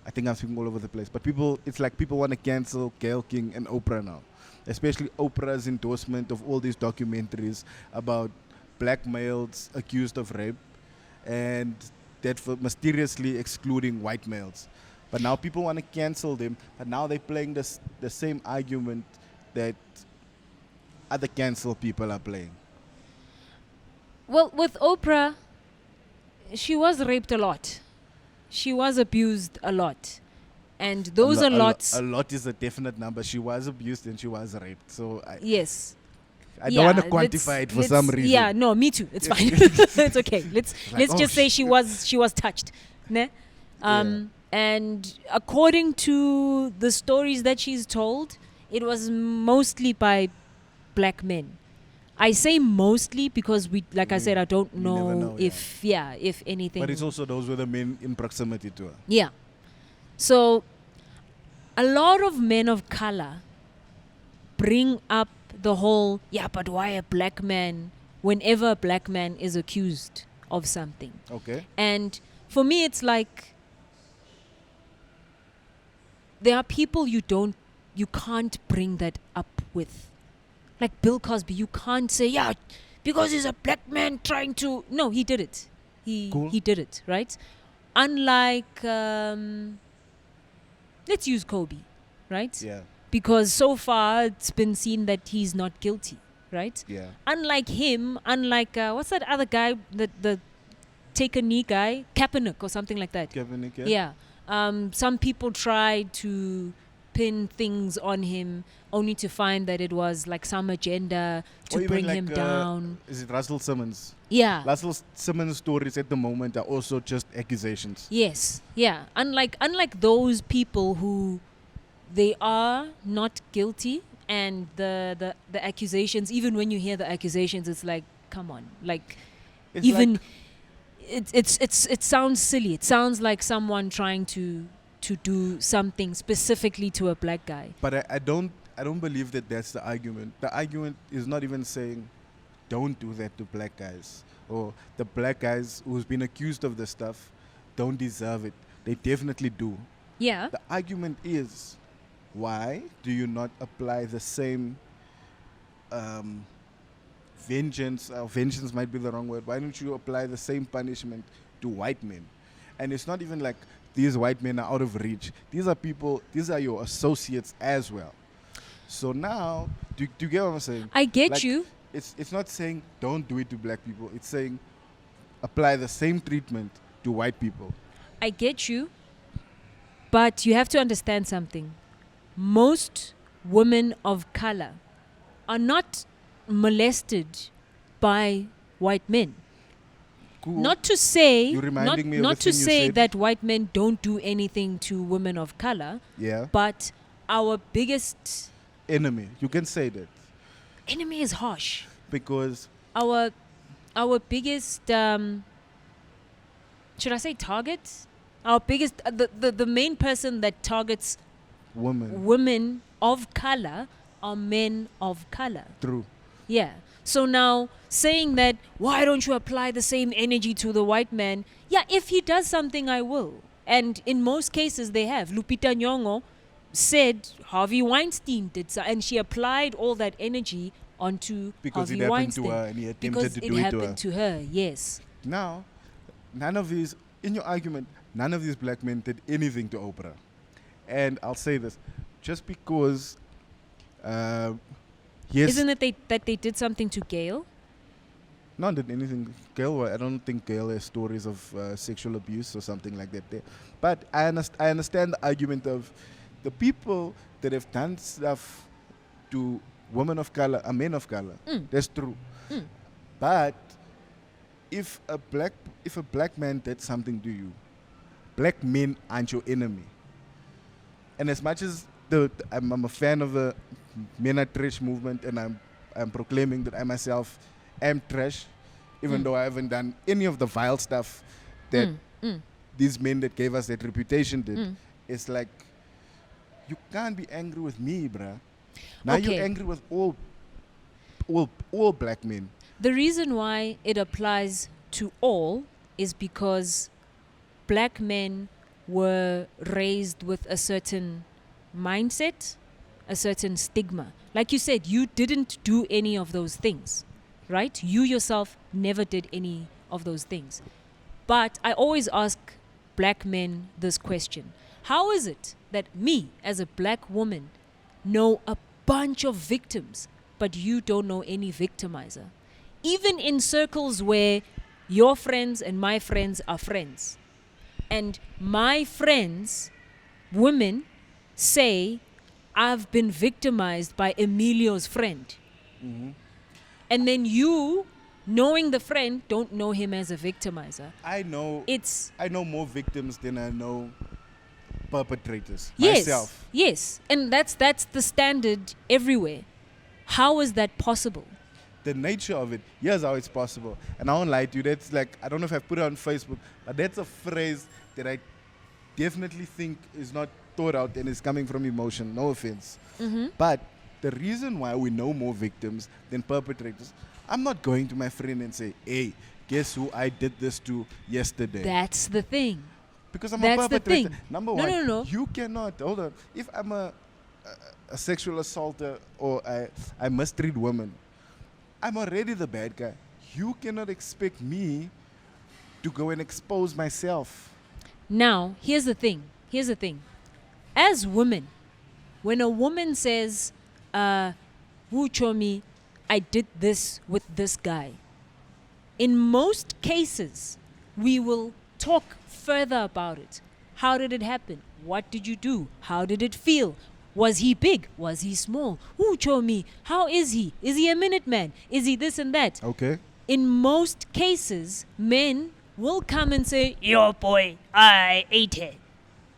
I think I'm speaking all over the place. But it's like people want to cancel Gayle King and Oprah now. Especially Oprah's endorsement of all these documentaries about black males accused of rape and that for mysteriously excluding white males. But now people want to cancel them, but now they're playing the same argument that other cancel people are playing. Well, with Oprah, she was raped a lot. She was abused a lot. And those a lots. A lot is a definite number. She was abused and she was raped. So Yes. I don't want to quantify it for some reason. Yeah, no, me too. It's fine. It's okay. Let's oh, just say she was touched. Ne? And according to the stories that she's told, it was mostly by black men. I say mostly because I said, I don't you never know, if if anything. But it's also those were the men in proximity to her. Yeah. So a lot of men of color bring up the whole, but why a black man whenever a black man is accused of something. Okay. And for me, it's like there are people you can't bring that up with. Like Bill Cosby, you can't say, because he's a black man trying to... No, he did it. He did it, right? Unlike, let's use Kobe, right? Yeah. Because so far it's been seen that he's not guilty, right? Yeah. Unlike him, what's that other guy, the take a knee guy, Kaepernick or something like that. Kaepernick, Yeah. Some people tried to pin things on him only to find that it was like some agenda to bring him down. Is it Russell Simmons? Yeah. Russell Simmons' stories at the moment are also just accusations. Yes. Yeah. Unlike those people who they are not guilty, and the accusations, even when you hear the accusations, it's like, come on, like, It's even like, it sounds silly. It sounds like someone trying to do something specifically to a black guy. But I don't believe that that's the argument. The argument is not even saying don't do that to black guys, or the black guys who's been accused of this stuff don't deserve it. They definitely do. Yeah. The argument is, why do you not apply the same vengeance? Vengeance might be the wrong word. Why don't you apply the same punishment to white men? And it's not even like these white men are out of reach. These are your associates as well. So now, do you get what I'm saying? I get Like, you. It's not saying don't do it to black people. It's saying apply the same treatment to white people. I get you. But you have to understand something. Most women of color are not molested by white men. Cool. Not to say, You're reminding me of not the to thing you say said. that white men don't do anything to women of color, Yeah. but our biggest Enemy. You can say that. enemy is harsh. Because Our biggest, should I say target? Our biggest, the main person that targets women of color are men of color. True. Yeah. So now saying that, why don't you apply the same energy to the white man? Yeah, if he does something, I will. And in most cases, they have. Lupita Nyong'o said Harvey Weinstein did so, and she applied all that energy onto Because Harvey it happened Weinstein. to her and he attempted because to it do it to happened her. to her, yes. Now, none of these, in your argument, none of these black men did anything to Oprah. And I'll say this, just because, yes. Isn't it that they did something to Gail? Not did anything. Gail, I don't think Gail has stories of sexual abuse or something like that there. But I understand the argument of the people that have done stuff to women of color are men of color. That's true. But if a black man did something to you, black men aren't your enemy. And as much as I'm a fan of the men are trash movement, and I'm proclaiming that I myself am trash, even though I haven't done any of the vile stuff that these men that gave us that reputation did. It's like, you can't be angry with me, bruh. Now you're angry with all black men. The reason why it applies to all is because black men were raised with a certain mindset, a certain stigma. Like you said, you didn't do any of those things, right? You yourself never did any of those things. But I always ask black men this question. How is it that me, as a black woman, know a bunch of victims, but you don't know any victimizer? Even in circles where your friends and my friends are friends. And my friends, women, say, I've been victimized by Emilio's friend. And then you, knowing the friend, don't know him as a victimizer. I know more victims than I know perpetrators myself. Yes. And that's the standard everywhere. How is that possible? The nature of it, here's how it's possible. And I won't lie to you, that's like, I don't know if I put it on Facebook, but that's a phrase that I definitely think is not thought out and is coming from emotion, no offense. But the reason why we know more victims than perpetrators, I'm not going to my friend and say, hey, guess who I did this to yesterday? That's the thing. Because I'm That's a the perpetrator. thing. Number No, one, no, no. you cannot, hold on, if I'm a sexual assaulter or I mistreat women, I'm already the bad guy. You cannot expect me to go and expose myself. Now, here's the thing. As women, when a woman says, who told me I did this with this guy, in most cases, we will talk further about it. How did it happen? What did you do? How did it feel? Was he big? Was he small? Who told me? How is he? Is he a minute man? Is he this and that? Okay. In most cases, men will come and say, yo boy, I ate her.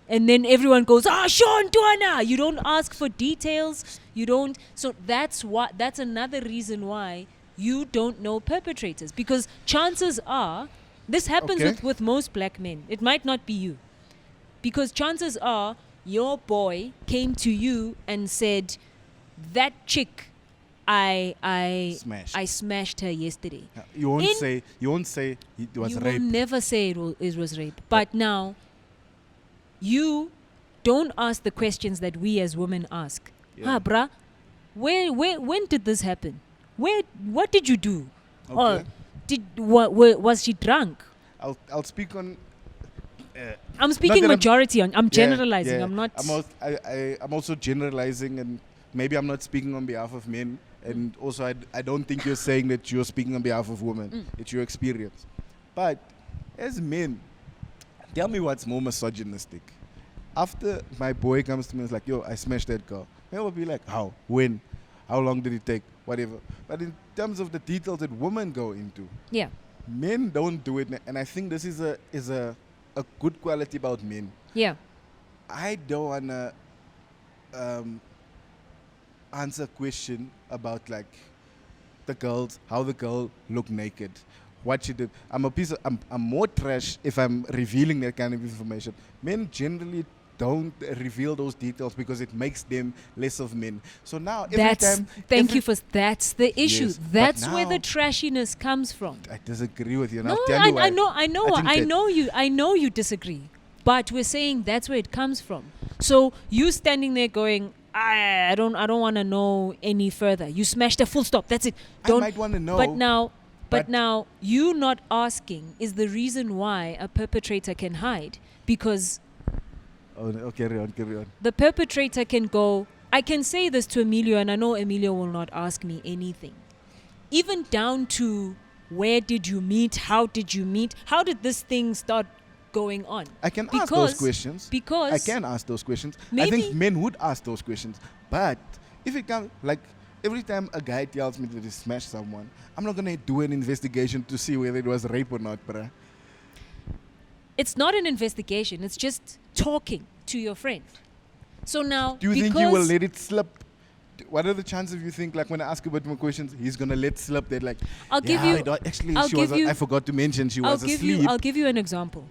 And then everyone goes, Sean, Duana. You don't ask for details. You don't. So that's another reason why you don't know perpetrators. Because chances are, this happens Okay. with most black men. It might not be you. Because chances are, your boy came to you and said, that chick, I smashed her yesterday. You won't say it was You rape. will never say it was rape. But now, you don't ask the questions that we as women ask. Yeah. Bruh, when did this happen? What did you do? Okay. Or was she drunk? I'll speak on. I'm speaking that I'm- majority. I'm Yeah, generalizing. yeah. I'm not. I'm also generalizing, and maybe I'm not speaking on behalf of men. And also, I don't think you're saying that you're speaking on behalf of women. It's your experience. But as men, tell me what's more misogynistic. After my boy comes to me and is like, yo, I smashed that girl. Men will be like, how? When? How long did it take? Whatever. But in terms of the details that women go into, Yeah. men don't do it. And I think this is a good quality about men. Yeah. I don't wanna answer a question about like how the girl looked naked, what she did. I'm more trash if I'm revealing that kind of information. Men generally don't reveal those details because it makes them less of men. So now That's the issue. Yes, but That's where the now- trashiness comes from. I disagree with you. And No, I'll tell you why. I know you disagree. But we're saying that's where it comes from. So you standing there going, I don't want to know any further. You smashed a full stop. That's it. I might want to know. But now you not asking is the reason why a perpetrator can hide, because Carry on. the perpetrator can go, I can say this to Emilio, and I know Emilio will not ask me anything. Even down to, where did you meet? How did you meet? How did this thing start going on? I can ask those questions. Because I can ask those questions. I maybe- think men would ask those questions. But if it comes, like, every time a guy tells me that he smashed someone, I'm not going to do an investigation to see whether it was rape or not, bruh. it's not an investigation. It's just talking to your friend. So now, Do you think you will let it slip? What are the chances you think, like, when I ask a bit more questions, he's going to let slip that, like, I'll give yeah, you- actually, I'll she was, give you- I forgot to mention she was asleep. I'll give you an example.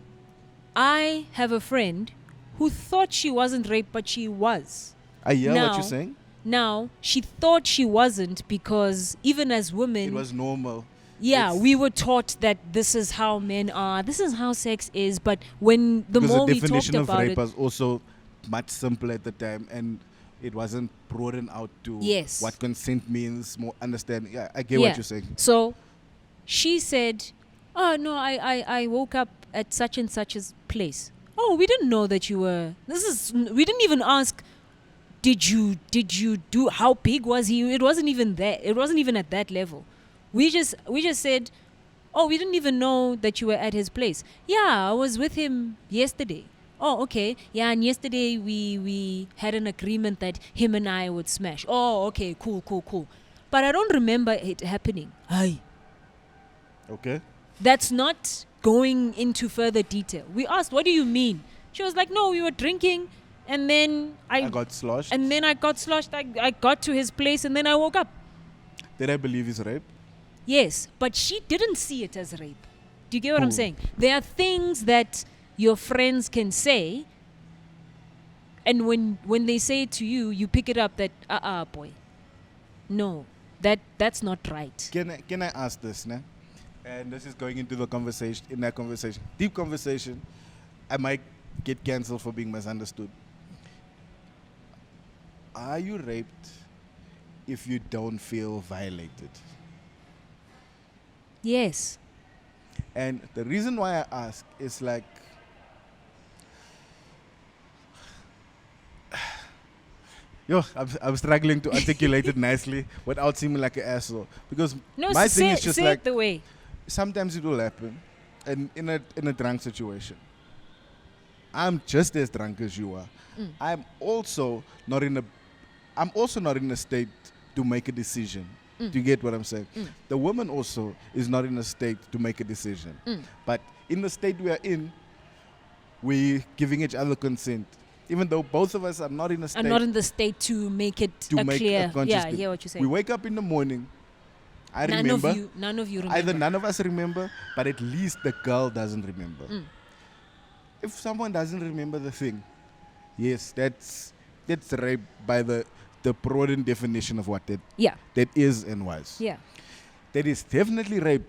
I have a friend who thought she wasn't raped, but she was. I hear what Now- you're saying. Now, she thought she wasn't because even as women, It was normal. yeah, it's- we were taught that this is how men are, this is how sex is. But when the Because more the we talked definition of about rape it, was also much simpler at the time, and it wasn't broadened out to Yes. what consent means, more understanding. Yeah, I get what you're saying. So she said, oh, no, I woke up at such and such a place. Oh, we didn't know that you were, we didn't even ask, did you do, how big was he? It wasn't even there. It wasn't even at that level. We just said, oh, we didn't even know that you were at his place. Yeah, I was with him yesterday. Oh, okay. Yeah, and yesterday we had an agreement that him and I would smash. Oh, okay, cool. but I don't remember it happening. Aye. Okay. That's not going into further detail. We asked, what do you mean? She was like, no, we were drinking and then I got sloshed. And then I got sloshed. I got to his place and then I woke up. Did I believe it's rape? Yes, but she didn't see it as rape. Do you get what I'm Who? saying? There are things that your friends can say, and when they say it to you, you pick it up that, boy, no, that's not right. Can I ask this, ne? And this is going into the conversation, in that conversation, deep conversation. I might get cancelled for being misunderstood. Are you raped if you don't feel violated? Yes. And the reason why I ask is like, I'm struggling to articulate it nicely without seeming like an asshole. Because No, my thing is just say like, it the way. sometimes it will happen, and in a drunk situation, I'm just as drunk as you are. I'm also not in a state to make a decision. Do you get what I'm saying? The woman also is not in a state to make a decision. But in the state we are in, we're giving each other consent. Even though both of us are not in a state I'm not in the state to make it to a make clear. a conscious Yeah, I thing. hear what you're saying. We wake up in the morning. I none remember. None of you remember. Either none of us remember, but at least the girl doesn't remember. If someone doesn't remember the thing, yes, that's rape by the broadened definition of what that is and was. Yeah. That is definitely rape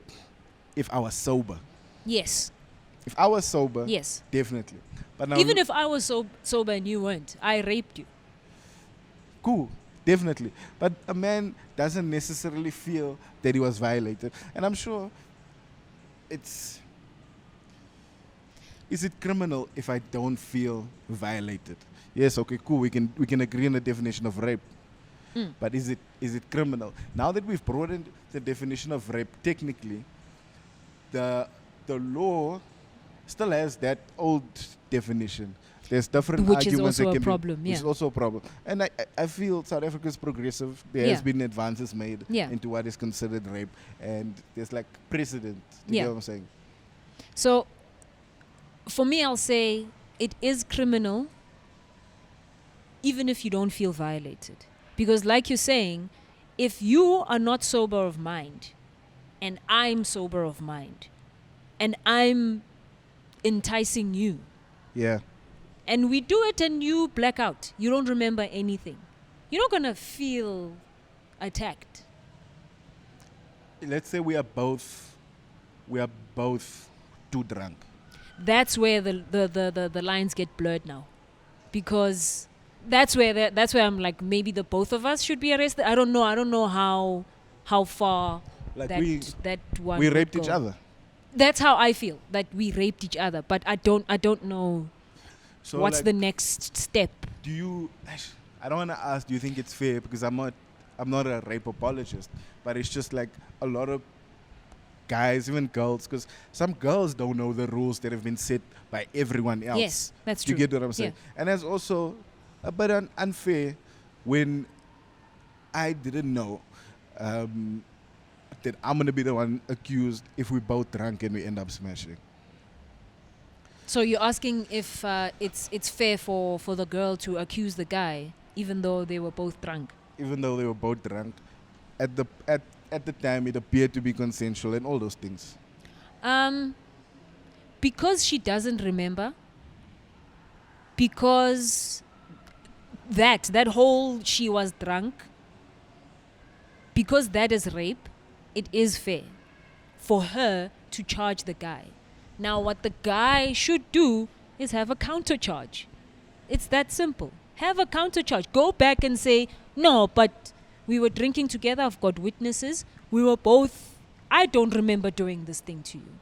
if I was sober. Yes. If I was sober, Yes. definitely. But now Even if I was sober and you weren't, I raped you. cool, definitely. But a man doesn't necessarily feel that he was violated. And I'm sure is it criminal if I don't feel violated? Yes, okay, cool. We can agree on the definition of rape. But is it criminal? Now that we've broadened the definition of rape, technically, the law still has that old definition. There's different Which is arguments also that a can problem, be, which is yeah. also a problem. And I feel South Africa is progressive. There has Yeah. been advances made Yeah. into what is considered rape, and there's like precedent. Do you Yeah. get what I'm saying? So, for me, I'll say it is criminal even if you don't feel violated. Because, like you're saying, if you are not sober of mind and I'm sober of mind and I'm enticing you Yeah. and we do it and you black out, you don't remember anything, you're not going to feel attacked. Let's say we are both too drunk. That's where the lines get blurred now, because that's where I'm like, maybe the both of us should be arrested. I don't know how far Like that one we would raped each go. other. That's how I feel, that we raped each other, but I don't know So what's like, the next step. do you? I don't want to ask. Do you think it's fair? Because I'm not a rape apologist, but it's just like a lot of guys, even girls, because some girls don't know the rules that have been set by everyone else. Yes, that's Do true. you get what I'm saying? And that's also a bit unfair when I didn't know that I'm gonna be the one accused if we both drunk and we end up smashing. So you're asking if it's fair for the girl to accuse the guy even though they were both drunk? Even though they were both drunk, at the time it appeared to be consensual and all those things. Because she doesn't remember, because that whole she was drunk, because that is rape, it is fair for her to charge the guy. Now what the guy should do is have a counter charge. It's that simple. Have a counter charge. Go back and say, no, but we were drinking together. I've got witnesses. We were both, I don't remember doing this thing to you.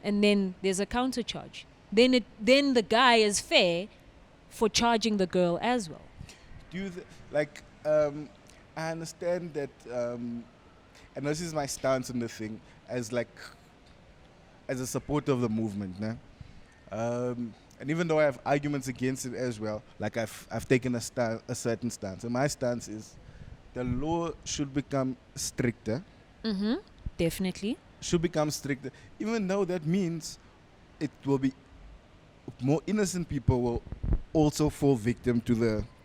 And then there's a counter charge. Then the guy is fair for charging the girl as well. Do you I understand that, and this is my stance on the thing as a supporter of the movement, né? And even though I have arguments against it as well, like I've taken a certain stance, and my stance is the law should become stricter. Mm-hmm. Definitely. Should become stricter, even though that means it will be more innocent people will also fall victim to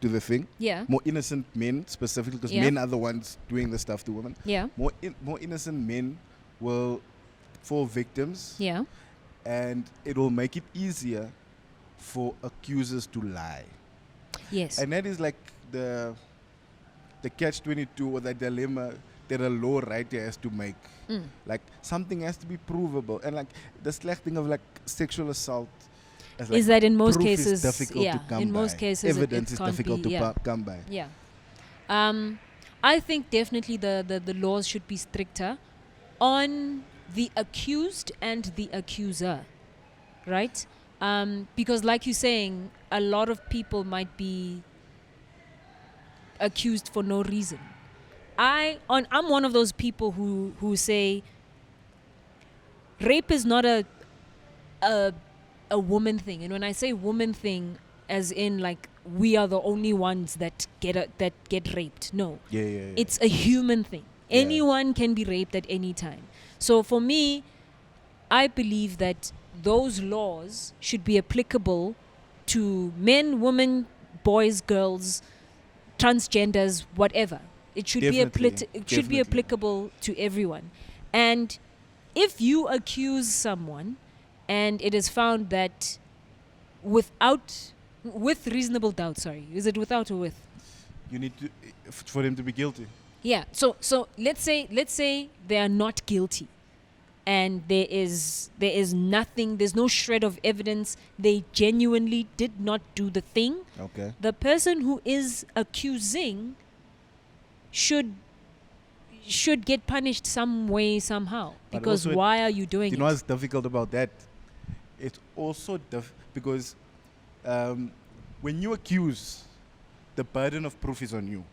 the thing. Yeah. More innocent men specifically, because Yeah. men are the ones doing the stuff to women. Yeah. More innocent men will fall victims, Yeah. and it will make it easier for accusers to lie. Yes. And that is like the catch-22 or the dilemma that a law writer has to make. Like something has to be provable, and like the slack thing of like sexual assault Is that in most proof cases, is difficult to come in by. most cases, Evidence it is can't difficult be, to come by. Yeah. I think definitely the laws should be stricter on the accused and the accuser, right? Because like you're saying, a lot of people might be accused for no reason. I'm one of those people who say rape is not a woman thing, and when I say woman thing, as in like we are the only ones that get raped. No, Yeah. it's a human thing. Yeah. Anyone can be raped at any time. So for me, I believe that those laws should be applicable to men, women, boys, girls, transgenders, whatever. It should Definitely, it should be definitely. applicable to everyone. And if you accuse someone and it is found that with reasonable doubt, is it without or with? You need to for them to be guilty. Yeah. So let's say they are not guilty, and there is nothing, there's no shred of evidence, they genuinely did not do the thing. Okay. The person who is accusing should get punished some way somehow, But because also why are you doing You know it? what's difficult about that? It's also because when you accuse, the burden of proof is on you.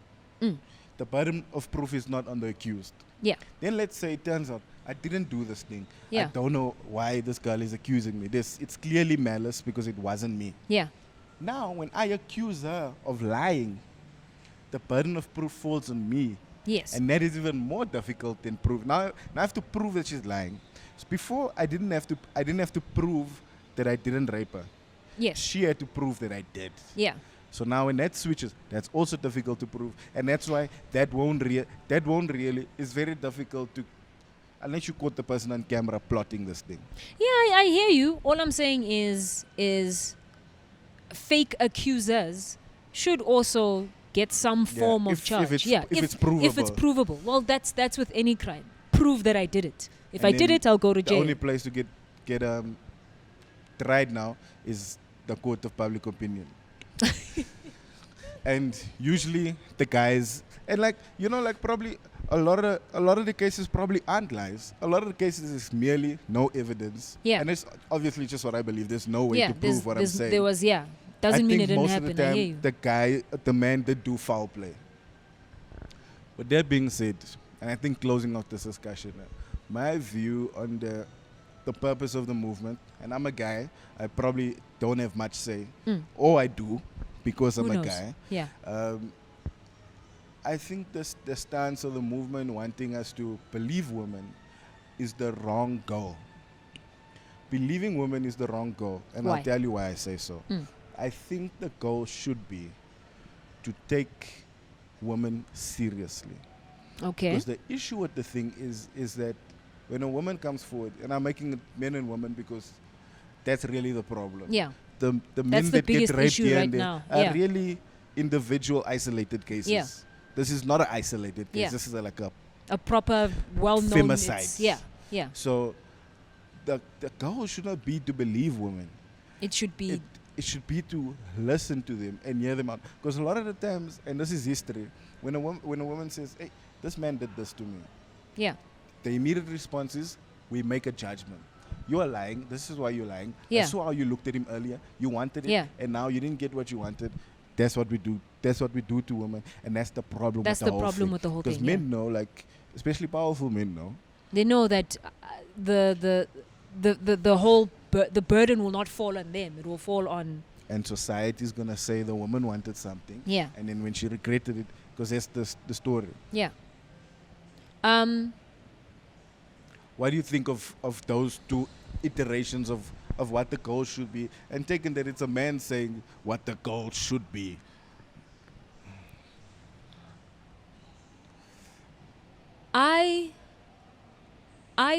The burden of proof is not on the accused. Yeah. Then let's say it turns out I didn't do this thing. Yeah. I don't know why this girl is accusing me. It's clearly malice because it wasn't me. Yeah. Now, when I accuse her of lying, the burden of proof falls on me. Yes. And that is even more difficult than proof. Now I have to prove that she's lying. So before I didn't have to prove that I didn't rape her. Yes. She had to prove that I did. Yeah. So now when that switches, that's also difficult to prove. And that's why that won't really is very difficult to, unless you caught the person on camera plotting this thing. Yeah, I hear you. All I'm saying is fake accusers should also get some form of charge. If it's provable. If it's provable. Well, that's with any crime. Prove that I did it. If And I did then it, I'll go to The jail. only place to get tried now is the court of public opinion. And usually the guys, and like probably a lot of the cases probably aren't lies. A lot of the cases is merely no evidence. Yeah. And it's obviously just what I believe. There's no way to prove what I'm saying. There was doesn't I mean think it didn't most happen. of the I hear time you. the man did do foul play. With that being said, and I think closing out this discussion, my view on the purpose of the movement, and I'm a guy, I probably don't have much say, or I do, because I'm Who a knows? guy. Yeah. I think the stance of the movement wanting us to believe women is the wrong goal. Believing women is the wrong goal, and Why? I'll tell you why I say so. I think the goal should be to take women seriously. Okay. Because the issue with the thing is that when a woman comes forward, and I'm making it men and women because that's really the problem. Yeah. The men That's the that get biggest raped issue here right and there now. are Yeah. really individual, isolated cases. Yeah. This is not an isolated case. Yeah. This is like a A proper, well-known. femicide. Yeah. So the goal should not be to believe women. It should be. It should be to listen to them and hear them out. Because a lot of the times, and this is history, when a woman says, "Hey, this man did this to me," Yeah. the immediate response is, we make a judgment. You are lying. This is why you're lying. Yeah. I saw how you looked at him earlier. You wanted it, Yeah. and now you didn't get what you wanted. That's what we do. That's what we do to women, and that's the problem. That's with the the whole problem thing. with the whole Because thing, men know, like, especially powerful men know. They know that the whole the burden will not fall on them. It will fall on and society is gonna say the woman wanted something. Yeah. And then when she regretted it, because that's the story. Yeah. What do you think of those two iterations of what the goal should be, and taking that it's a man saying what the goal should be? I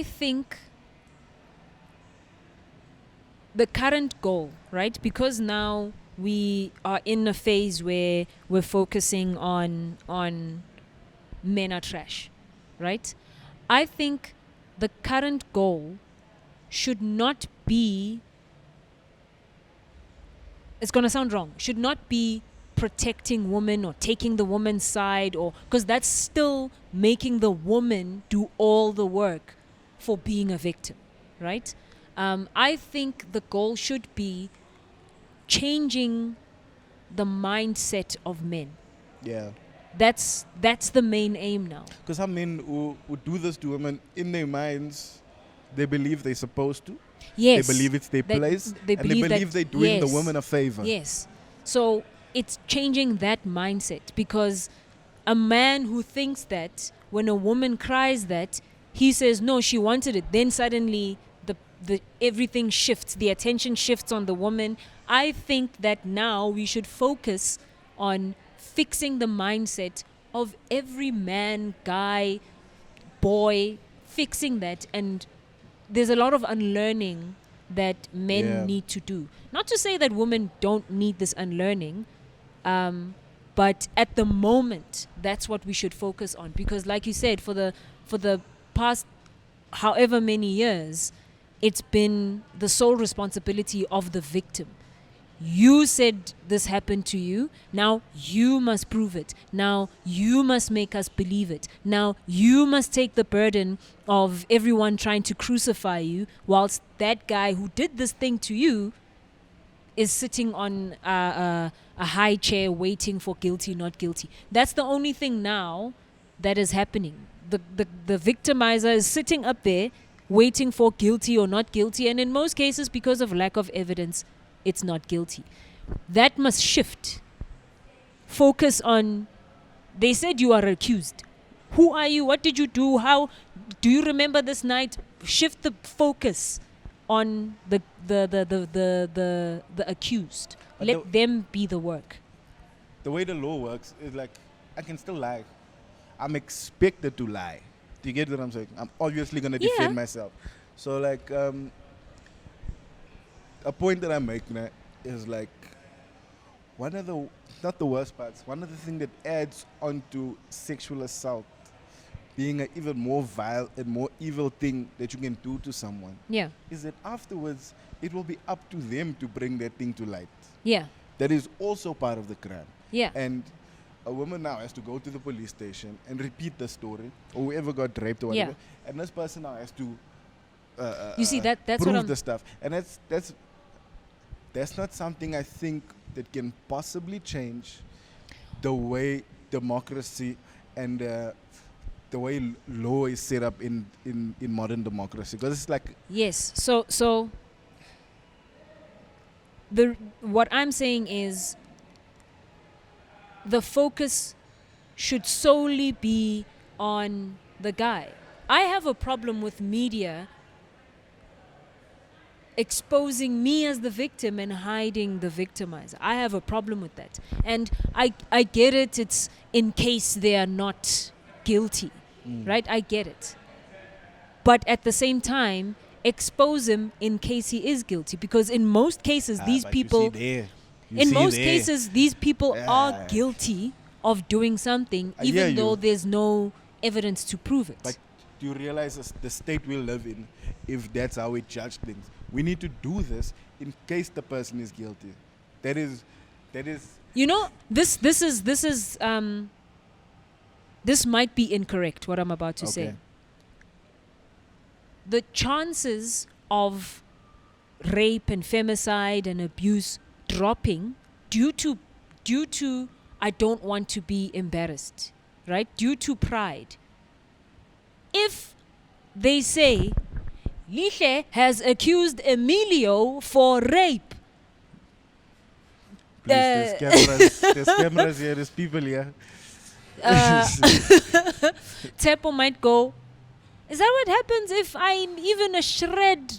think the current goal, right? Because now we are in a phase where we're focusing on men are trash, right? I think the current goal should not be, it's going to sound wrong, should not be protecting women or taking the woman's side, or because that's still making the woman do all the work for being a victim, right? I think the goal should be changing the mindset of men. Yeah. That's the main aim now. Because some men who do this to women, in their minds, they believe they're supposed to. Yes. They believe it's their That- place. they and they believe believe that- they're doing the yes. woman a favor. Yes. So it's changing that mindset, because a man who thinks that when a woman cries that, he says, no, she wanted it, then suddenly the everything shifts, the attention shifts on the woman. I think that now we should focus on fixing the mindset of every man, guy, boy, fixing that. And there's a lot of unlearning that men Yeah. need to do. Not to say that women don't need this unlearning, but at the moment, that's what we should focus on. Because, like you said, for the past however many years, it's been the sole responsibility of the victim. You said this happened to you. Now you must prove it. Now you must make us believe it. Now you must take the burden of everyone trying to crucify you, whilst that guy who did this thing to you is sitting on a high chair waiting for guilty, not guilty. That's the only thing now that is happening. The victimizer is sitting up there waiting for guilty or not guilty, and in most cases, because of lack of evidence, it's not guilty. That must shift. Focus on, they said you are accused. Who are you? What did you do? How do you remember this night? Shift the focus on the accused. But Let them be the work. The way the law works is like, I can still lie. I'm expected to lie. Do you get what I'm saying? I'm obviously going to Yeah. defend myself. So, like, a point that I'm making is like, one of the, not the worst parts, one of the things that adds on to sexual assault being an even more vile and more evil thing that you can do to someone Yeah. is that afterwards it will be up to them to bring that thing to light. Yeah. That is also part of the crime. Yeah. And a woman now has to go to the police station and repeat the story, or whoever got raped or whatever. Yeah. And this person now has to You see, that's prove what I'm. the stuff. And that's not something I think that can possibly change the way democracy and the way law is set up in modern democracy. Because it's like, Yes. So what I'm saying is the focus should solely be on the guy. I have a problem with media exposing me as the victim and hiding the victimizer. I have a problem with that. And I get it, it's in case they are not guilty, right? I get it. But at the same time, expose him in case he is guilty. Because in most cases, these but you see people... there. You In see most there. cases, these people are Yeah. guilty of doing something, I hear even though you. there's no evidence to prove it. But do you realize the state we live in, if that's how we judge things? We need to do this in case the person is guilty. That is You know, this might be incorrect, what I'm about to say. Okay. The chances of rape and femicide and abuse dropping due to I don't want to be embarrassed, right? Due to pride. If they say Lihle has accused Emilio for rape, Please, there's cameras. There's cameras here. There's people here. Tepo might go, is that what happens if I'm even a shred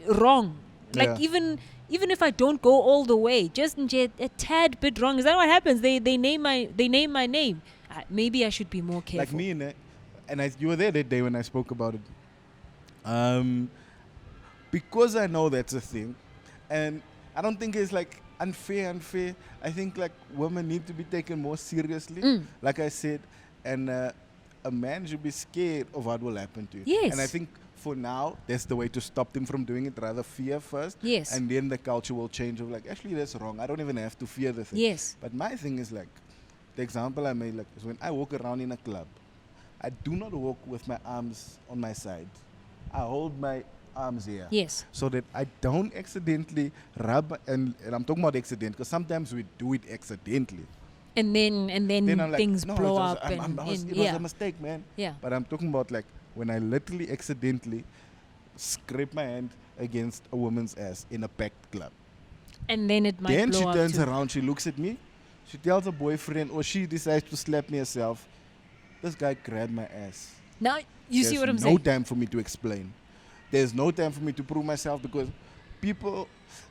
wrong? Like Yeah. even if I don't go all the way, just a tad bit wrong. Is that what happens? They name my name. Maybe I should be more careful. Like me, and you were there that day when I spoke about it. Because I know that's a thing, and I don't think it's like unfair. I think like women need to be taken more seriously. Like I said, and a man should be scared of what will happen to you. Yes. And I think for now, that's the way to stop them from doing it. Rather fear first. Yes. And then the culture will change of like, actually that's wrong. I don't even have to fear the thing. Yes. But my thing is like, the example I made like is when I walk around in a club, I do not walk with my arms on my side. I hold my arms here. Yes. So that I don't accidentally rub, and I'm talking about accident because sometimes we do it accidentally. And then Then I'm like, things no, blow it was, up it was yeah. a mistake, man. Yeah. But I'm talking about like when I literally accidentally scrape my hand against a woman's ass in a packed club. And then it might Then blow she up turns too. around, she looks at me, she tells her boyfriend, or she decides to slap me herself. This guy grabbed my ass. Now you see There's what I'm no saying? time for me to explain. There's no time for me to prove myself because people,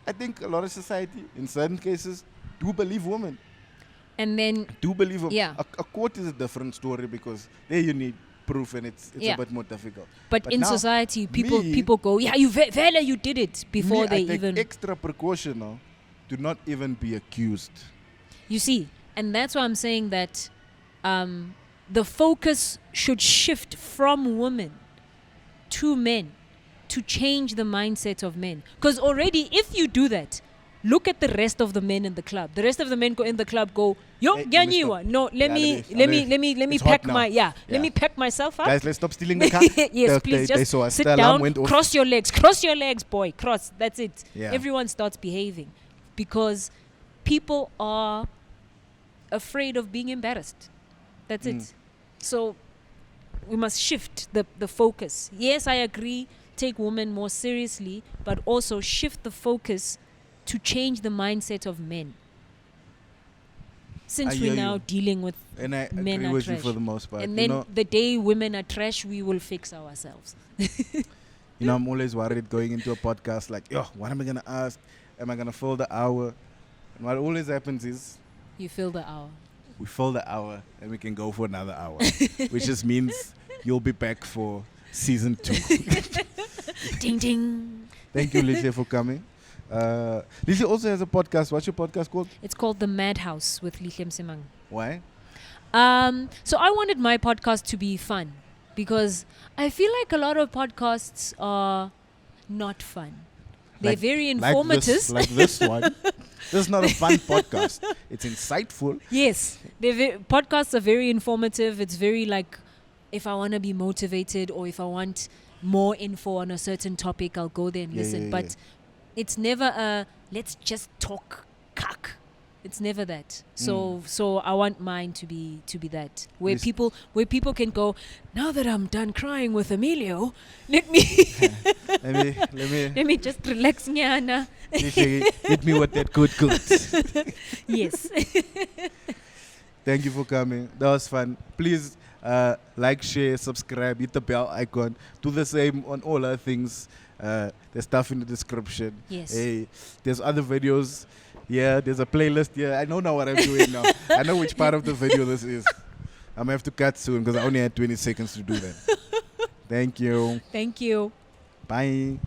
I think a lot of society, in certain cases, do believe women. And then Do believe women. Yeah. A court is a different story because there you need proof and it's Yeah. a bit more difficult. but in now, society people me- people go, yeah, Vela, you did it before me, they I take even extra precaution now to not even be accused. You see, and that's why I'm saying that the focus should shift from women to men to change the mindset of men. Because already, if you do that, look at the rest of the men in the club. The rest of the men go in the club, go, yo, Hey, let me Ganyiwa. stop. No, let Yeah, me it's hot pack now. my Yeah. let me pack myself up. Guys, let's stop stealing the car. Yes, please they just saw us. sit The alarm down, went off. cross your legs, boy, cross. That's it. Yeah. Everyone starts behaving because people are afraid of being embarrassed. That's it. So we must shift the focus. Yes, I agree, take women more seriously, but also shift the focus to change the mindset of men. Since I we're hear now you. dealing with And I men agree are with you trash. for the most part. and you then know, the day women are trash, we will fix ourselves. I'm always worried going into a podcast like, yo, what am I going to ask? Am I going to fill the hour? And what always happens is You fill the hour. we fill the hour and we can go for another hour, which just means you'll be back for season 2. Ding ding. Thank you, Lihle, for coming. Lihle also has a podcast. What's your podcast called? It's called The Madhouse with Lihle Msimang. Why? So I wanted my podcast to be fun because I feel like a lot of podcasts are not fun. They're very informative. Like this one. This is not a fun podcast. It's insightful. Yes, podcasts are very informative. It's very like, if I want to be motivated or if I want more info on a certain topic, I'll go there and Yeah, listen. yeah, But yeah. it's never a let's just talk cuck. It's never that. So I want mine to be that, where Yes. people can go, now that I'm done crying with Emilio, let me let me just relax, nyana. Lihle, hit me with that good. Yes. Thank you for coming. That was fun. Please like, share, subscribe, hit the bell icon. Do the same on all other things. There's stuff in the description. Yes. Hey, there's other videos. Yeah, there's a playlist here. I know now what I'm doing now. I know which part of the video this is. I'm going to have to cut soon because I only had 20 seconds to do that. Thank you. Thank you. Bye.